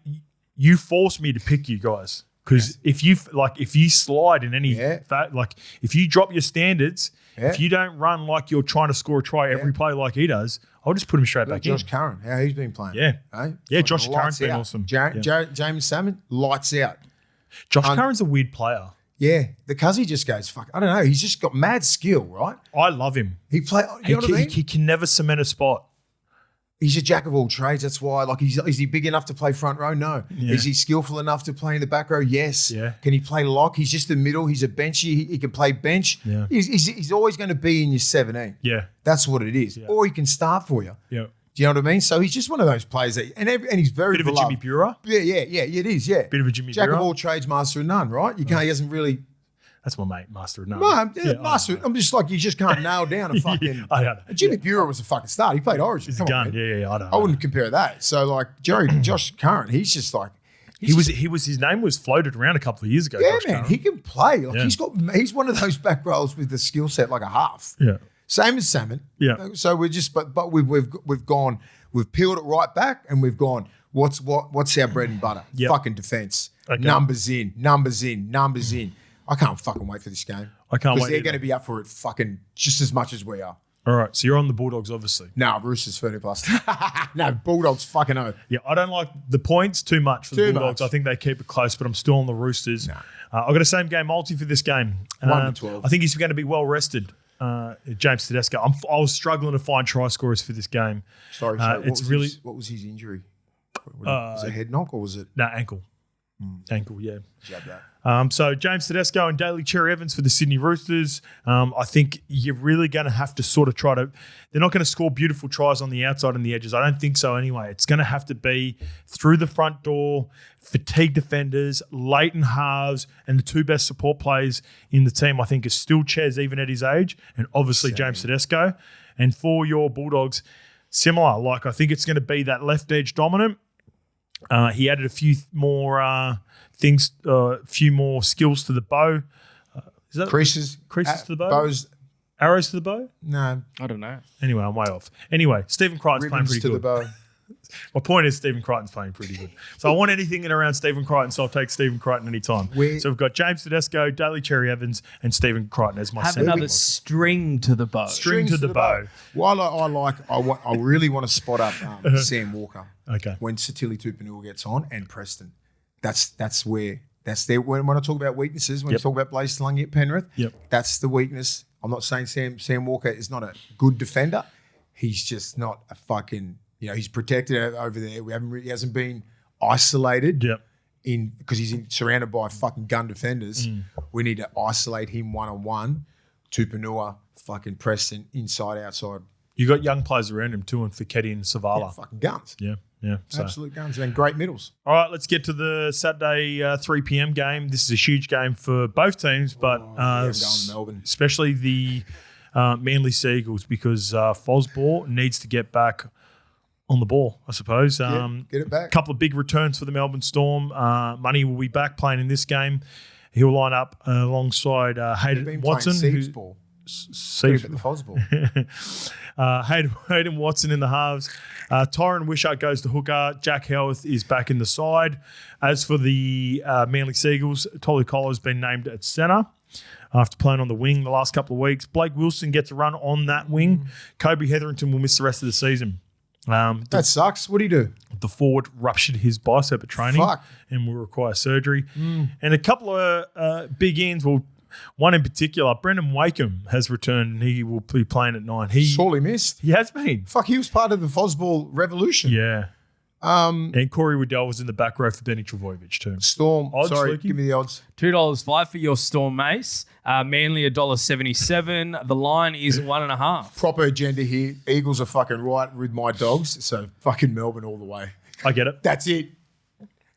you force me to pick you guys. Because if you slide in any if you drop your standards, if you don't run like you're trying to score a try every play like he does, I'll just put him straight back Josh in. Curran, how he's been playing. Yeah. Hey? Yeah, Fucking Josh Curran's lights been out. awesome. James Salmon, lights out. Josh Curran's a weird player. Yeah, the Cuzzy just goes, fuck, I don't know. He's just got mad skill, right? I love him. He play, you know what I mean? He can never cement a spot. He's a jack of all trades. That's why. Like, is he big enough to play front row? No. Yeah. Is he skillful enough to play in the back row? Yes. Yeah. Can he play lock? He's just the middle. He's a benchy. He can play bench. Yeah. He's always going to be in your 17. Yeah. That's what it is. Yeah. Or he can start for you. Yeah. Do you know what I mean? So he's just one of those players that, and he's very Bit of a beloved. Jimmy Bura. Yeah, it is. Yeah. Bit of a Jimmy Jack Bura. of all trades, master of none. Right? You can't. He hasn't really. That's my mate, Master of None. No, master. I'm just like, you just can't nail down a fucking. I don't know. Jimmy Bura was a fucking start. He played Origin. He's a Come gun. on, man. Yeah. I don't I know. wouldn't compare that. So like Josh Curran, he's just like His name was floated around a couple of years ago. yeah, Josh man, Curran. he can play. Like Yeah. he's one of those back rows with the skill set like a half. Yeah. Same as Salmon. Yeah. So we're just but we've gone, we've peeled it right back and we've gone, what's our bread and butter? Yep. Fucking defense. Okay. Numbers in. I can't fucking wait for this game. I can't wait Because they're either. going to be up for it fucking just as much as we are. All right. So you're on the Bulldogs, obviously. No, Roosters 30 plus. No, Bulldogs fucking oath. Yeah, I don't like the points too much for the Too Bulldogs. much. I think they keep it close, but I'm still on the Roosters. No. I've got a same game multi for this game. 1 to 12. I think he's going to be well rested. James Tedesco. I was struggling to find try scorers for this game. Sorry, what was his injury? Was it a head knock or was it Ankle. Ankle, yeah. jab that? So James Tedesco and Daly Cherry Evans for the Sydney Roosters. I think you're really going to have to sort of try to – they're not going to score beautiful tries on the outside and the edges. I don't think so anyway. It's going to have to be through the front door, fatigue defenders, latent halves, and the two best support players in the team, I think, is still Ches, even at his age, and obviously James Tedesco. And for your Bulldogs, similar. Like, I think it's going to be that left edge dominant. He added a few more things, a few more skills to the bow. Is that Creases to the bow? Bows. Arrows to the bow? No. I don't know. Anyway, I'm way off. Anyway, Stephen Crichton's playing Ribbons pretty to good. the bow. My point is Stephen Crichton's playing pretty good. So I want anything in around Stephen Crichton, so I'll take Stephen Crichton anytime. Where- So we've got James Tedesco, Daly Cherry Evans, and Stephen Crichton as my Have centre. another string to the bow. String to the bow. While I really want to spot up Sam Walker. Okay. When Sitili Tupanua gets on and Preston. That's their when I talk about weaknesses, when you talk about Blaze Lungy at Penrith, that's the weakness. I'm not saying Sam Walker is not a good defender. He's just not a fucking, he's protected over there. He hasn't been isolated Yep. because he's surrounded by fucking gun defenders. We need to isolate him one-on-one. Tupanua, fucking Preston, inside, outside. You got young players around him too, and Fiketti and Savala. Fucking guns. Yeah. So. Absolute guns and great middles. All right, let's get to the Saturday 3 p.m. game. This is a huge game for both teams, but I'm going to Melbourne. especially the Manly Seagulls, because Fosbor needs to get back on the ball, I suppose. Get it back. A couple of big returns for the Melbourne Storm. Money will be back playing in this game. He'll line up alongside Hayden Watson. Seeps ball. Seeps the Foz ball. Hayden Watson in the halves. Tyron Wishart goes to hooker. Jack Howarth is back in the side. As for the Manly Seagulls, Tolu Collar has been named at centre after playing on the wing the last couple of weeks. Blake Wilson gets a run on that wing. Kobe Hetherington will miss the rest of the season. That sucks. What do you do? The forward ruptured his bicep at training and will require surgery. And a couple of big ends, well, one in particular, Brendan Wakeham has returned and he will be playing at 9. Sorely missed. He has been. Fuck, he was part of the Fosball revolution. Yeah. And Corey Waddell was in the back row for Benny Travojevic too. Storm. Odds, sorry, Lukey? give me the odds. $2.05 for your Storm Mace. Manly $1.77. The line is 1.5. Proper agenda here. Eagles are fucking right with my dogs, so fucking Melbourne all the way. I get it. That's it.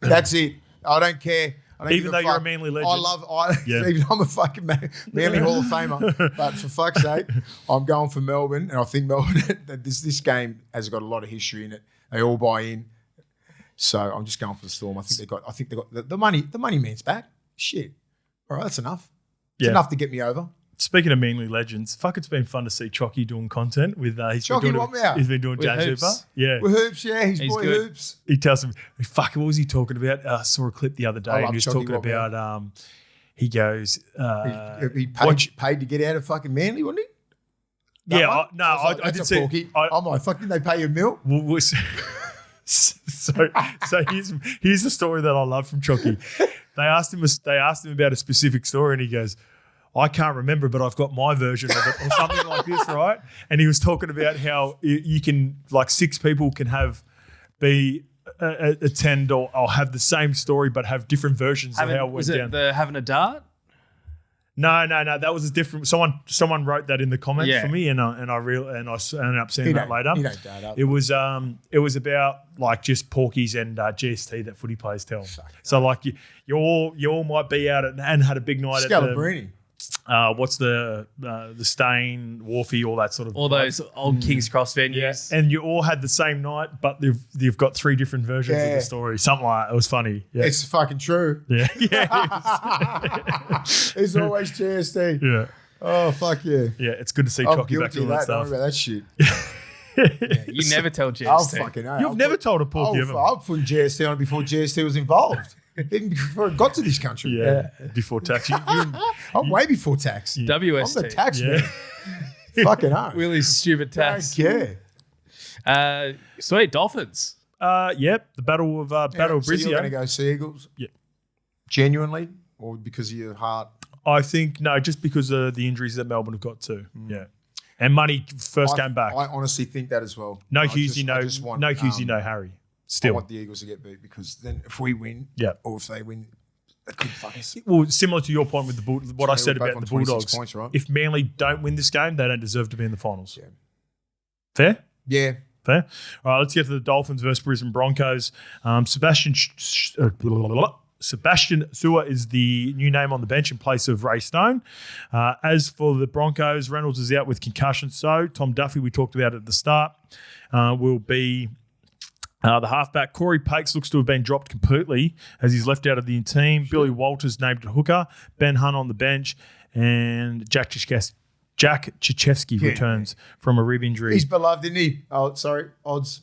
That's it. I don't care. I don't Even give though you're a fuck. Manly legend. Even I'm a fucking Manly Hall of Famer. But for fuck's sake, I'm going for Melbourne, and I think Melbourne. This game has got a lot of history in it. They all buy in, so I'm just going for the Storm. I think they got the money. The money man's back. Shit. All right, that's enough. It's enough to get me over. Speaking of Manly legends, fuck, it's been fun to see Chocky doing content with. He's Chocky, want me out? He's been doing Jazz Hoops. Hooper. Yeah. With Hoops, yeah, his He's boy good. Hoops. He tells him, fuck, what was he talking about? I saw a clip the other day I and love he was Chocky talking Wobble. about, he goes, He paid to get out of fucking Manly, wasn't he? yeah, one? I That's did a see. porky. I'm like, fuck, didn't they pay you a mil? So here's the story that I love from Chocky. They asked him about a specific story and he goes, I can't remember, but I've got my version of it or something like this, right? And he was talking about how you can, like 6 people can attend or have the same story but have different versions of how it went Was down. it having a dart? No. That was a different. Someone wrote that in the comments Yeah. for me, and I ended up seeing that later. He don't dart up. It was about like just porkies and GST that footy players tell. So like you all might be out and had a big night at the Scalabrini. what's the Stain, Wharfie, all that sort of All those old King's Cross venues. and you all had the same night, but you've got 3 different versions of Yeah. the story. Something like it was funny. Yeah, It's fucking true. yeah, It's always GST. yeah. Oh, fuck yeah. Yeah, it's good to see I'm Chocky back guilty to of all that that. Don't stuff. worry about that shit. You never tell JST. I'll fucking know. You've never told a porky ever. I'll put GST on it before GST was involved. Even before it got to this country. Yeah, before tax. I'm way before tax. I'm WST. the tax Yeah. man. Fucking hell. Willie's stupid Don't tax. care. Sweet, Dolphins. Yep, the battle of So you're going to Brizio. go Seagulls? Yeah. Genuinely? Or because of your heart? I think no, just because of the injuries that Melbourne have got too. Yeah, and Money first game back. I honestly think that as well. No I Hughesy, just want, no Hughesy, no Harry. I Still, want the Eagles to get beat because then if we win, Yeah. or if they win, they could fuck us. well, similar to your point with what I So said we're both about on the 26 Bulldogs. points, right? If Manly don't win this game, they don't deserve to be in the finals. Yeah. Fair. Yeah. Fair. All right, let's get to the Dolphins versus Brisbane Broncos. Sebastian Sewer is the new name on the bench in place of Ray Stone. As for the Broncos, Reynolds is out with concussion. So Tom Duffy, we talked about at the start, will be the halfback. Corey Pakes looks to have been dropped completely as he's left out of the team. Billy Walters named at hooker. Ben Hunt on the bench. And Jack Chachevsky returns from a rib injury. He's beloved, isn't he? Oh, sorry. Odds.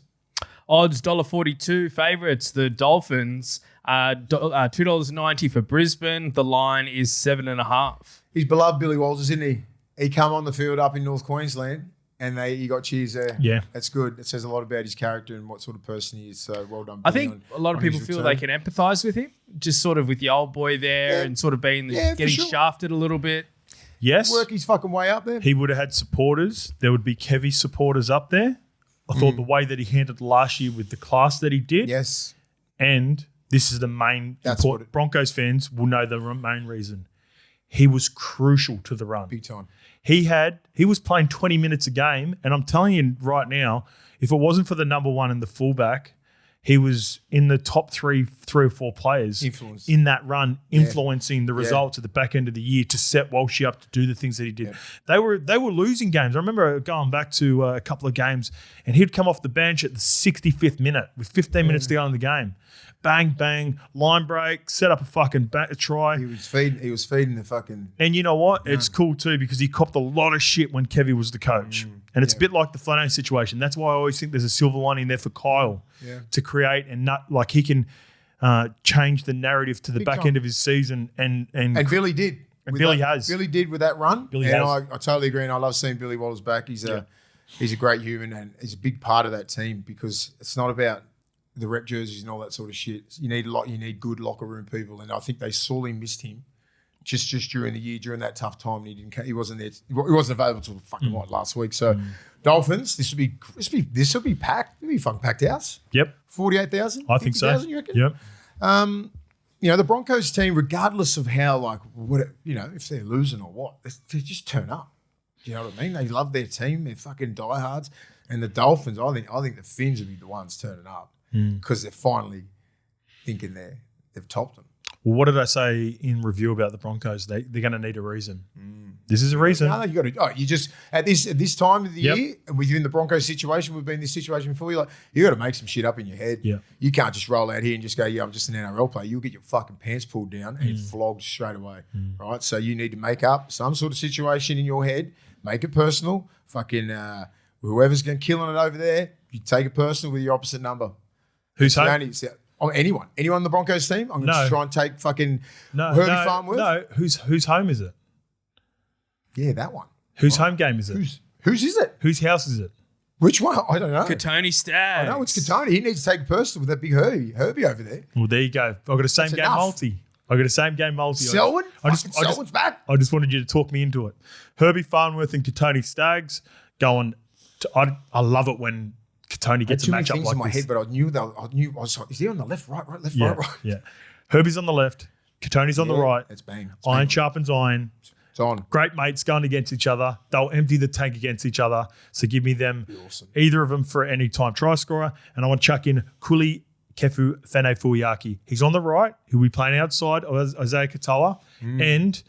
Odds $1.42 favourites. The Dolphins. $2.90 for Brisbane. The line is 7.5. He's beloved, Billy Walters, isn't he? He come on the field up in North Queensland and he got cheers there. Yeah. That's good. It says a lot about his character and what sort of person he is. So well done. I Billy, think a lot of on people his feel return. they can empathise with him, just sort of with the old boy there Yeah. and sort of being Yeah, for getting sure. shafted a little bit. Yes. work his fucking way up there. He would have had supporters. There would be Kevy supporters up there. I thought the way that he handled last year with the class that he did, Yes. and this is the main That's important. what it- Broncos fans will know the main reason. He was crucial to the run. Big time. He was playing 20 minutes a game, and I'm telling you right now, if it wasn't for the number one and the fullback, he was in the top three or four players in that run, influencing the results at the back end of the year to set Walshy up to do the things that he did. Yeah. They were losing games. I remember going back to a couple of games, and he'd come off the bench at the 65th minute with 15 minutes to go in the game. Bang, bang, line break, set up a fucking try. He was feeding the fucking. And you know what? It's cool too because he copped a lot of shit when Kevy was the coach. And it's a bit like the Flanagan situation. That's why I always think there's a silver lining there for Kyle to create and not like he can change the narrative to the back end of his season. And Billy did. And Billy has. Billy did with that run. Billy has. I totally agree. And I love seeing Billy Wallace back. He's a great human and he's a big part of that team because it's not about the rep jerseys and all that sort of shit. You need good locker room people, and I think they sorely missed him just during the year, during that tough time. And he wasn't there. He wasn't available till fucking last week. So Dolphins, this will be packed. It'll be a fucking packed house. Yep, 48,000. I think so. You reckon? Yep. The Broncos team, regardless of how if they're losing or what, they just turn up. Do you know what I mean? They love their team. They're fucking diehards. And the Dolphins, I think the Finns will be the ones turning up. Because they're finally thinking they've topped them. Well, what did I say in review about the Broncos? They're going to need a reason. This is a reason. No, you got to. You just at this time of the year, and with you in the Broncos situation, we've been in this situation before. You got to make some shit up in your head. Yeah. You can't just roll out here and just go, I'm just an NRL player. You'll get your fucking pants pulled down and flogged straight away. Right. So you need to make up some sort of situation in your head. Make it personal. Fucking whoever's going killing it over there, you take it personal with your opposite number. Who's home? Anyone on the Broncos team? I'm going to try and take fucking Herbie Farnworth. No, whose home is it? Yeah, that one. Whose home game is it? Whose is it? Whose house is it? Which one? I don't know. Katoni Stags. I know it's Katoni. He needs to take it personal with that big Herbie over there. Well, there you go. I've got a same game multi. Selwyn? Selwyn's back. I just wanted you to talk me into it. Herbie Farnworth and Katoni Stags going. I love it when Katoni gets a matchup like this. I had too many things in my head, but I was like, is he on the left, right, left, right? Yeah. Herbie's on the left. Katoni's on the right. It's bang. Iron sharpens iron. It's on. Great mates going against each other. They'll empty the tank against each other. So give me them, either of them for any time try scorer. And I want to chuck in Kuli Kefu Fene Fuiaki. He's on the right. He'll be playing outside of Isaiah Katoa. And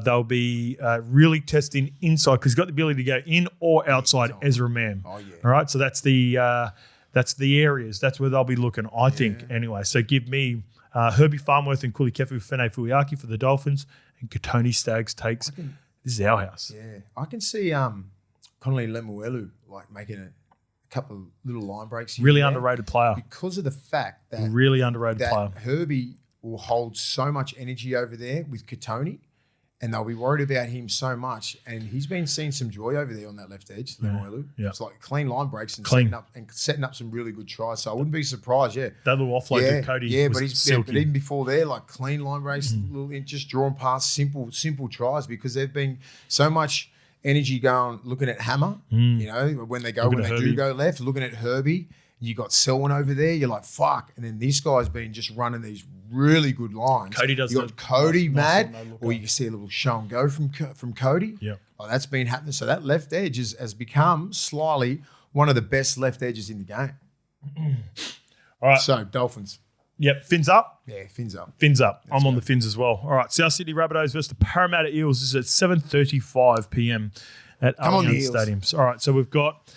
they'll be really testing inside because he's got the ability to go in or outside Ezra Mam. Oh, yeah. All right, so that's the areas. That's where they'll be looking, I think, anyway. So give me Herbie Farnworth and Kuli Kefu Fene Fuiaki for the Dolphins and Katoni Stags takes. This is our house. Yeah, I can see Connolly Lemuelu making a couple of little line breaks. Really underrated player. Because of the fact that player. Herbie will hold so much energy over there with Katoni. And they'll be worried about him so much. And he's been seeing some joy over there on that left edge, Lemuelu. Yeah. It's like clean line breaks and setting up some really good tries. So I wouldn't be surprised, That little offload to Cody but even before there, clean line breaks, just drawing past simple tries because they've been so much energy looking at Hammer, when they do go left, looking at Herbie. You got Selwyn over there. You're like, fuck. And then this guy's been just running these really good lines. Cody does. You got Cody mad, or you can see a little show and go from Cody. Yeah, that's been happening. So that left edge has become slyly one of the best left edges in the game. All right. So Dolphins. Yep. Fins up. Yeah, fins up. Fins up. I'm on the fins as well. All right. South Sydney Rabbitohs versus the Parramatta Eels. This is at 7:35 p.m. at Allianz Stadium. All right. So we've got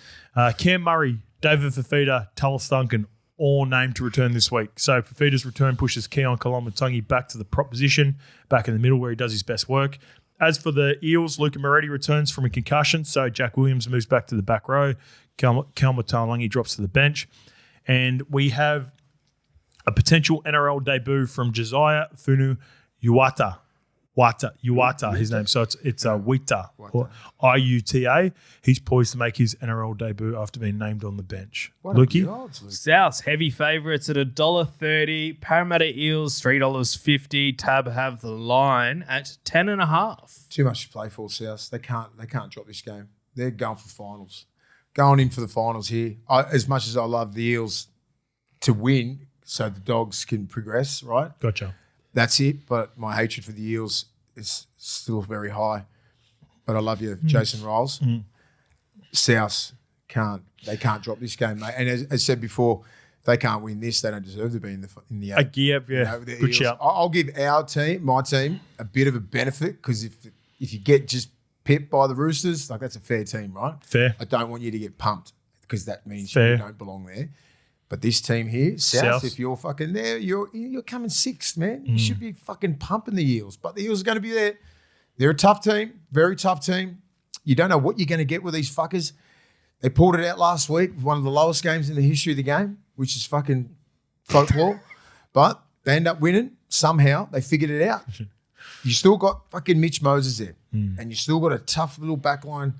Cam Murray, David Fafita, Tallis Duncan, all named to return this week. So Fafita's return pushes Keon Kolomatangi back to the prop position, back in the middle where he does his best work. As for the Eels, Luca Moretti returns from a concussion, so Jack Williams moves back to the back row. Kelma Talangi drops to the bench. And we have a potential NRL debut from Josiah Funu Uata, his name. So it's Wita, or IUTA. He's poised to make his NRL debut after being named on the bench. Lukey? South's heavy favourites at $1.30. Parramatta Eels $3.50. Tab have the line at 10.5. Too much to play for, South. They can't drop this game. They're going for finals. Going in for the finals here. As much as I love the Eels to win, so the Dogs can progress, right? Gotcha. That's it, but my hatred for the Eels is still very high. But I love you, Jason Riles. South can't drop this game, mate. And as I said before, if they can't win this, they don't deserve to be in the eight. Good Eels. shout. I'll give my team, a bit of a benefit because if you get just pipped by the Roosters, like that's a fair team, right? Fair. I don't want you to get pumped because that means Fair. you don't belong there. But this team here, South, if you're fucking there, you're coming sixth, man. You should be fucking pumping the Eels. But the Eels are going to be there. They're a tough team, very tough team. You don't know what you're going to get with these fuckers. They pulled it out last week, one of the lowest games in the history of the game, which is fucking folklore. But they end up winning somehow. They figured it out. You still got fucking Mitch Moses there, and you still got a tough little back line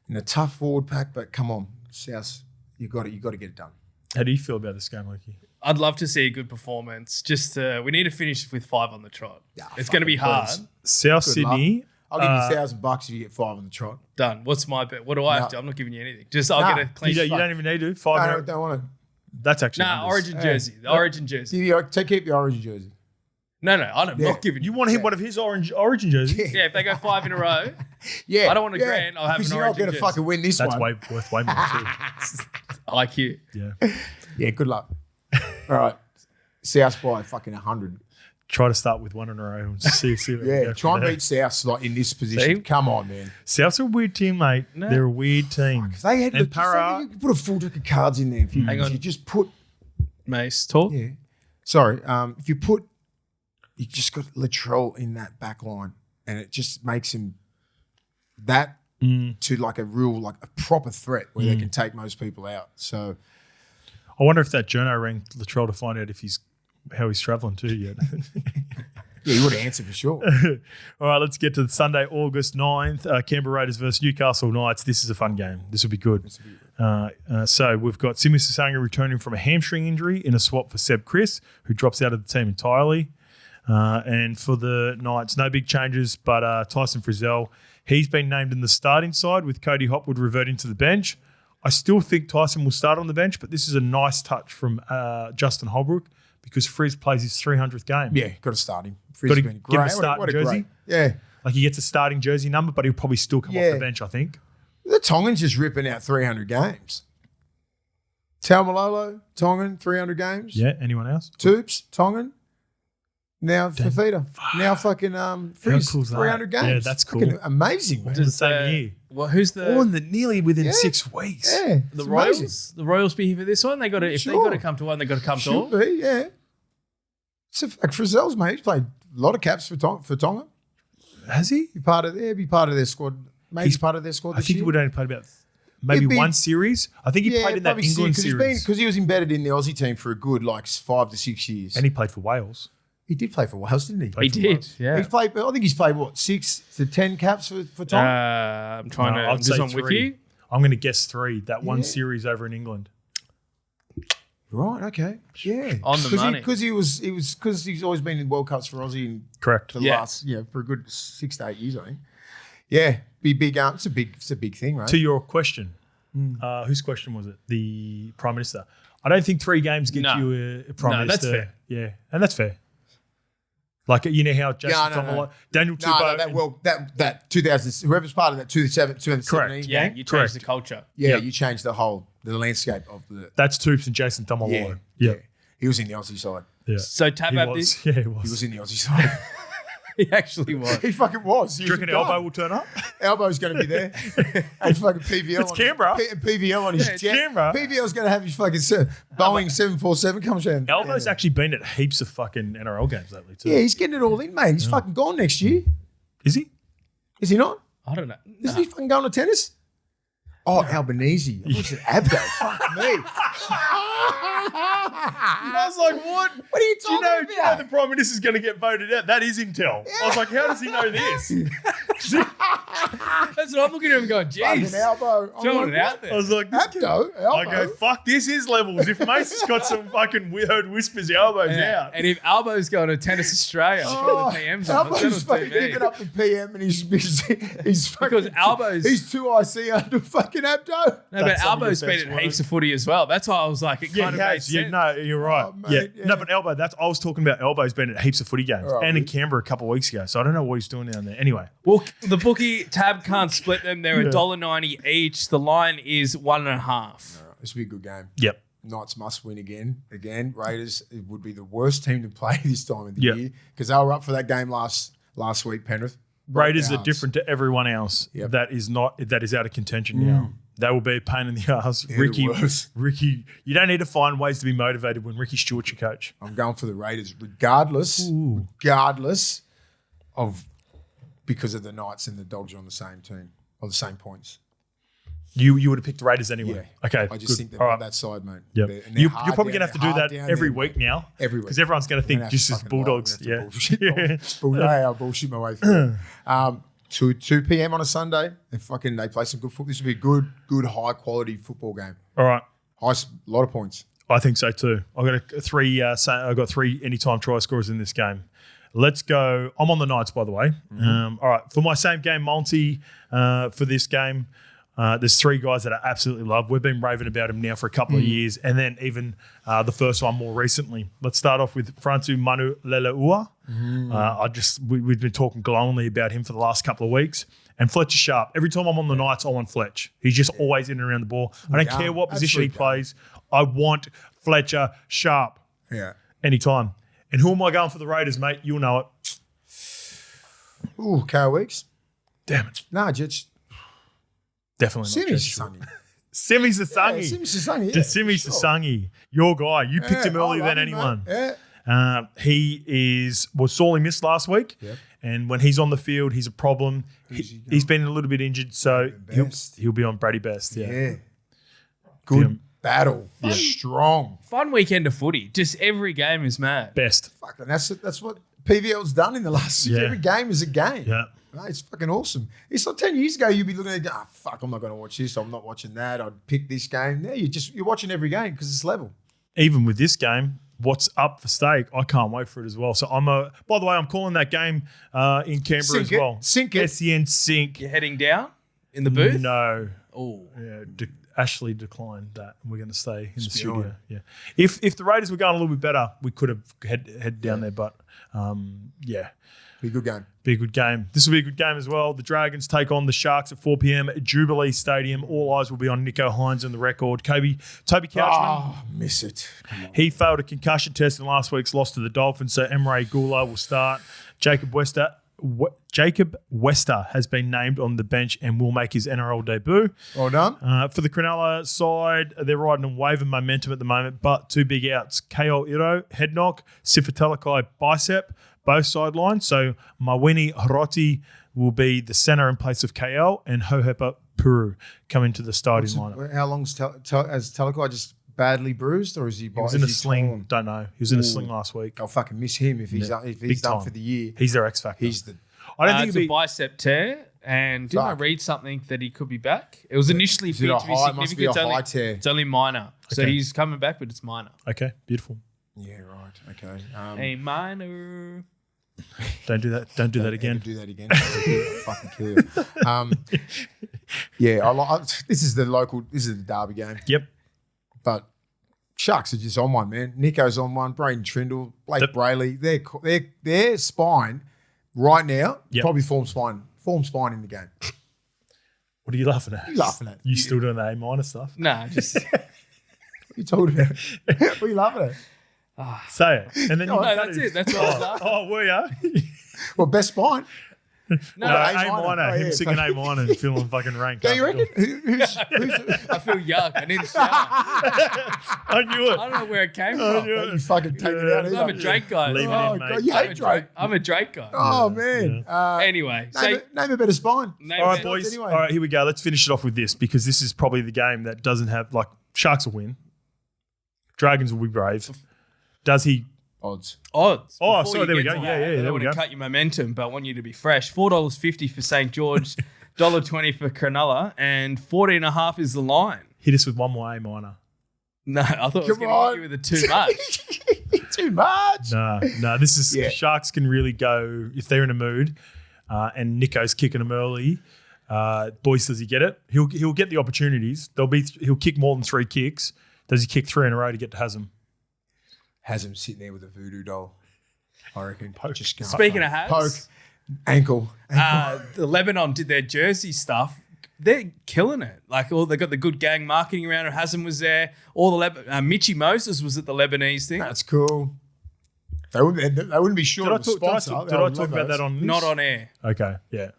and a tough forward pack. But come on, South, you got to get it done. How do you feel about this game, Loki? I'd love to see a good performance. Just we need to finish with 5 on the trot. Yeah, it's going to be hard. South Good Sydney. I'll give you $1,000 if you get 5 on the trot. Done. What's my bet? What do I have to? I'm not giving you anything. Just I'll get a clean. You don't even need to. I 5. don't want to. That's actually Origin jersey. The Origin jersey. Keep your Origin jersey. No, I'm not giving You you. want him one of his Origin jerseys? Yeah, if they go 5 in a row, Yeah, I don't want a grand, I'll have an because you're Origin not going to jersey. fucking win this That's one. worth way more too. IQ. Yeah. Yeah, good luck. All right, South by fucking 100. Try to start with one in a row and see where we Yeah, go try from and there. beat South like in this position. See? Come on, man. South's a weird team, mate. No. They're a weird team. If they had And look, just say you could put a full deck of cards in there. If you, Hang if on. you just put, Mace, talk. yeah. Sorry, if you put, you just got Latrell in that back line, and it just makes him that to like a real, like a proper threat where they can take most people out. So I wonder if that journo rang Latrell to find out if how he's travelling too yet. yeah, you would answer for sure. All right, let's get to Sunday, August 9th. Canberra Raiders versus Newcastle Knights. This is a fun game. This will be good. So we've got Simi Sasanga returning from a hamstring injury in a swap for Seb Chris, who drops out of the team entirely. And for the Knights, no big changes, but Tyson Frizzell, he's been named in the starting side with Cody Hopwood reverting to the bench. I still think Tyson will start on the bench, but this is a nice touch from Justin Holbrook because Frizz plays his 300th game. Yeah, got to start him. Got to Been give him a great. starting What a jersey. great- Yeah. Like he gets a starting jersey number, but he'll probably still come off the bench, I think. The Tongans just ripping out 300 games. Taumalolo, Tongan, 300 games. Yeah, anyone else? Toops, Tongan. Now Fafita. Now fucking Frizz, cool's that? 300 games. Yeah, that's cool. Fucking amazing, man. All the same year. Well, who's the All in nearly within Yeah. 6 weeks. Yeah, the it's Royals? amazing. The Royals be here for this one. They got to if they Sure. got to come to one, they got to come to Should all. be, yeah. So Frizzell's mate, he's played a lot of caps for Tonga. Has he? Be part of their squad. Mate, he's part of their squad I this think year. he would only played about maybe He'd be- one series. I think he played in that probably England series. because he was embedded in the Aussie team for a good 5 to 6 years. And he played for Wales. He did play for Wales, didn't he? He Played for did, Wales. yeah. He's played. I think he's played 6 to 10 caps for Tonga. I'm trying No, to. I'd Just say on 3. Wiki. I'm going to guess 3. That one Yeah. series over in England. Right. Okay. Yeah. On the money. Because he's always been in World Cups for Aussie and Correct. for the Yeah. last for a good 6 to 8 years, I think. Yeah. Be big. It's a big thing, right? To your question, whose question was it? The Prime Minister. I don't think 3 games get No. you a Prime No, that's Minister. fair. Yeah, and that's fair. Like you know how Jason no, no. Daniel Tupou. that 2000 whoever's part of that 2017 Correct. Yeah, game, you Correct. changed the culture. yeah, Yep. you changed the landscape of the That's Toops and Jason Tamalolo. yeah. Yeah. He was in the Aussie side. Yeah. So Tab He had was. this. Yeah, he He was. was in the Aussie side. He actually was. He fucking was. He Do you was reckon a Elbow gun. will turn up? Elbow's going to be there. And fucking PVL. It's Canberra. PVL on his Yeah, it's jet. Canberra. PVL's going to have his fucking Boeing 747 comes down. Elbow's actually been at heaps of fucking NRL games lately too. Yeah, he's getting it all in, mate. He's fucking gone next year. Is he? Is he not? I don't know. Isn't he fucking going to tennis? Oh, Albanese. I thought you said Abdo. Fuck me. I was like, what? What are you Do talking you know about? the Prime Minister's going to get voted out? That is intel. I was like, how does he know this? That's what I'm looking at him going, Fucking jeez. elbow. I'm Throwing like, it out there. I was like, this kid- Abdo. I Elbow. go, fuck, this is levels. If Mace has got some fucking heard whispers, Elbow's Yeah. out. And if Albo's going to Tennis Australia, I'm sure the PM's on. It's Albo's on fucking TV. giving up the PM and he's fucking, Because Albo's- he's 2 IC under fucking Abdo. No, but That's some of Albo's your been best at work. heaps of footy as well. That's why I was like, it Yeah, kind he of has. makes Yeah, sense. no, you're right. Oh, mate, No, but Elbow, I was talking about Elbow's been at heaps of footy games Right, and in we- Canberra a couple of weeks ago. So I don't know what he's doing down there. Anyway, Well, the bookie tab can't split them. They're $1.90 each. The line is 1.5. This will be a good game. yep. Knights must win again. Raiders, it would be the worst team to play this time of the year because they were up for that game last week, Penrith. Raiders are different to everyone else that is out of contention now. That will be a pain in the ass. Ricky, you don't need to find ways to be motivated when Ricky Stewart's your coach. I'm going for the Raiders regardless of because of the Knights and the Dogs are on the same team or the same points. You would have picked the Raiders anyway. Yeah. Okay. I just think they're on that side, mate. Yep. You're probably going to have to do that every week now. Every week. Because everyone's going to think just as Bulldogs. Yeah. I'll bullshit my way through it. 2 p.m. on a Sunday. They play some good football. This will be a good, high quality football game. All right. A lot of points. I think so too. I've got three anytime try scorers in this game. Let's go. I'm on the Knights, by the way. All right. For my same game multi for this game, there's 3 guys that I absolutely love. We've been raving about him now for a couple of years, and then even the first one more recently. Let's start off with Frantu MANULELEUA. We've been talking glowingly about him for the last couple of weeks. And Fletcher Sharp. Every time I'm on the Knights, I want Fletch. He's just always in and around the ball. I don't care what position he plays. I want Fletcher Sharp. Yeah. Anytime. And who am I going for the Raiders, mate? You'll know it. Ooh, Kyle Weeks. Damn it. Nah, Jets. Definitely not. Simi Sasangi. Sasangi. Simi Sasangi. Your guy. You picked him earlier than anyone. He was sorely missed last week. Yep. And when he's on the field, he's a problem. He's been a little bit injured, so he'll be on Brady Best. Yeah. Good battle. Yeah. Strong. Fun weekend of footy. Just every game is mad. Best. Fuck, and that's what PVL's done in the last every game is a game. Yeah. Right, it's fucking awesome. It's like 10 years ago, you'd be looking at, fuck, I'm not going to watch this. I'm not watching that. I'd pick this game. Now you're watching every game because it's level. Even with this game, what's up for stake? I can't wait for it as well. So by the way, I'm calling that game in Canberra as well. Sink it. SEN Sink. You're heading down in the booth? No. Oh. Yeah, Ashley declined that. We're going to stay in the studio. Yeah. If the Raiders were going a little bit better, we could have head down there. But Be a good game. Be a good game. This will be a good game as well. The Dragons take on the Sharks at 4 p.m. at Jubilee Stadium. All eyes will be on Nico Hines and the record. Toby Couchman. Miss it. He failed a concussion test in last week's loss to the Dolphins, so Emre Gula will start. Jacob Wester has been named on the bench and will make his NRL debut. Well done. For the Cronulla side, they're riding on wave of momentum at the moment, but 2 big outs. KO Iro, head knock, Sifatalakai, bicep, both sidelines. So Mawini Hiroti will be the centre in place of KL, and Hohepa Puru come into the starting lineup. How long's has Talakai just badly bruised, or is he? He was in a sling. Torn? Don't know. He was in a sling last week. I'll fucking miss him if he's done for the year. He's their X factor. I don't think it's a bicep tear. And didn't I read something that he could be back? It was initially feared to be significant. Must be a high tear. It's only minor. Okay. So he's coming back, but it's minor. Okay, beautiful. Yeah, right. Okay. A minor. Don't do that. Don't do that again. Do that again. I'll fucking kill you. This is the derby game. Yep. But Sharks are just on one, man. Nico's on one. Braden Trindle, Blake Brayley. Their spine right now probably form spine in the game. What are you laughing at? What are you laughing at? You still doing the A- stuff? Nah, just. What are you talking about? What are you laughing at? Say it. And then that's it. That's what I was laughing at. Oh, were you? Well, best spine. No, A-minor. Him singing A-minor and feeling fucking rank. Do you reckon? Who's I feel yuck. I need to shower. I knew it. I don't know where it came from. You fucking take it out. I'm a Drake guy. Leave it in, mate. God, you hate Drake. I'm a Drake guy. Oh, man. Anyway. Name a better spine. All right, boys. Anyway. All right, here we go. Let's finish it off with this because this is probably the game that doesn't have, Sharks will win. Dragons will be brave. Does he... Odds. Oh, sorry, there we go. Yeah, I don't want to cut your momentum, but I want you to be fresh. $4.50 for St. George, $1.20 for Cronulla, and 14.5 is the line. Hit us with one more A-minor. No, I thought I was going to hit you with a too much. Too much? No, this is... Sharks can really go, if they're in a mood, and Nico's kicking them early, boys, does he get it? He'll get the opportunities. He'll kick more than 3 kicks. Does he kick 3 in a row to get to Hasm? Hasm sitting there with a voodoo doll. I reckon. Speaking of Has, poke, ankle. the Lebanon did their jersey stuff they're killing it. Like, they got the good gang marketing around it. Hassan was there. All the Mitchie Moses was at the Lebanese thing. That's cool. They wouldn't be sure of a sponsor. Did I talk about that on this? Not on air. Okay, yeah.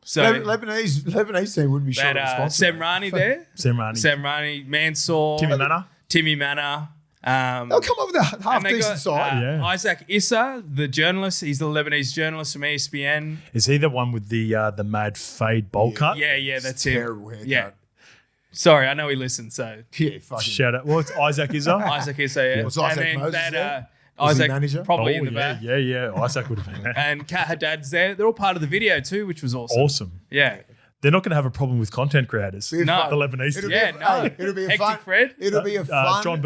So Lebanese team wouldn't be sure of a sponsor. Semrani there. Semrani, Mansour. Timmy Manor. They'll come up with a half-decent side. Isaac Issa, the journalist. He's the Lebanese journalist from ESPN. Is he the one with the mad fade bowl cut? Yeah, that's him. Terrible haircut. Yeah. Sorry, I know he listens, so. Yeah, fucking. Shout out. Well, it's Isaac Issa. Isaac Issa, yeah. Was Isaac and then Moses there? Isaac, manager? probably in the back. Yeah. Isaac would have been there. And Kat Haddad's there. They're all part of the video too, which was awesome. Awesome. Yeah. They're not going to have a problem with content creators. No. The Lebanese. It'll be a Hectic fun. Fred. It'll be a fun. John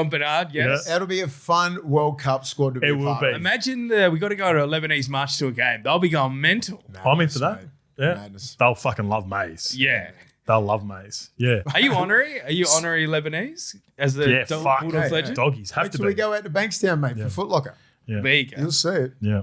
Bernard. Yes. It'll be a fun World Cup squad to be. It will be. Imagine we got to go to a Lebanese march to a game. They'll be going mental. I'm in for that. Mate. Yeah. Madness. They'll fucking love maize. Yeah. They'll love maize. Yeah. Are you honorary? Are you honorary Lebanese as the Bulldogs legend? Doggies have Wait to till be. we go out to Bankstown, mate, for FOOTLOCKER. Yeah. There you go. You'll see it. Yeah.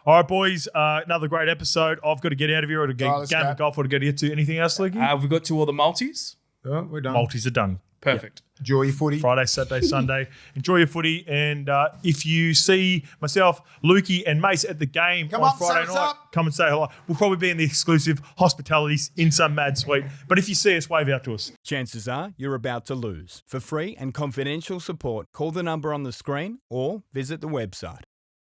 All right, boys. Another great episode. I've got to get out of here or to get let's game go. of golf or to go to get to anything else, Lukey? We've got to all the multis. Oh, we're done. Multis are done. Perfect. Enjoy your footy. Friday, Saturday, Sunday. Enjoy your footy. And if you see myself, Lukey, and Mace at the game Come on up, Friday say night, what's up. come and say hello. We'll probably be in the exclusive hospitalities in some mad suite. But if you see us, wave out to us. Chances are you're about to lose. For free and confidential support, call the number on the screen or visit the website.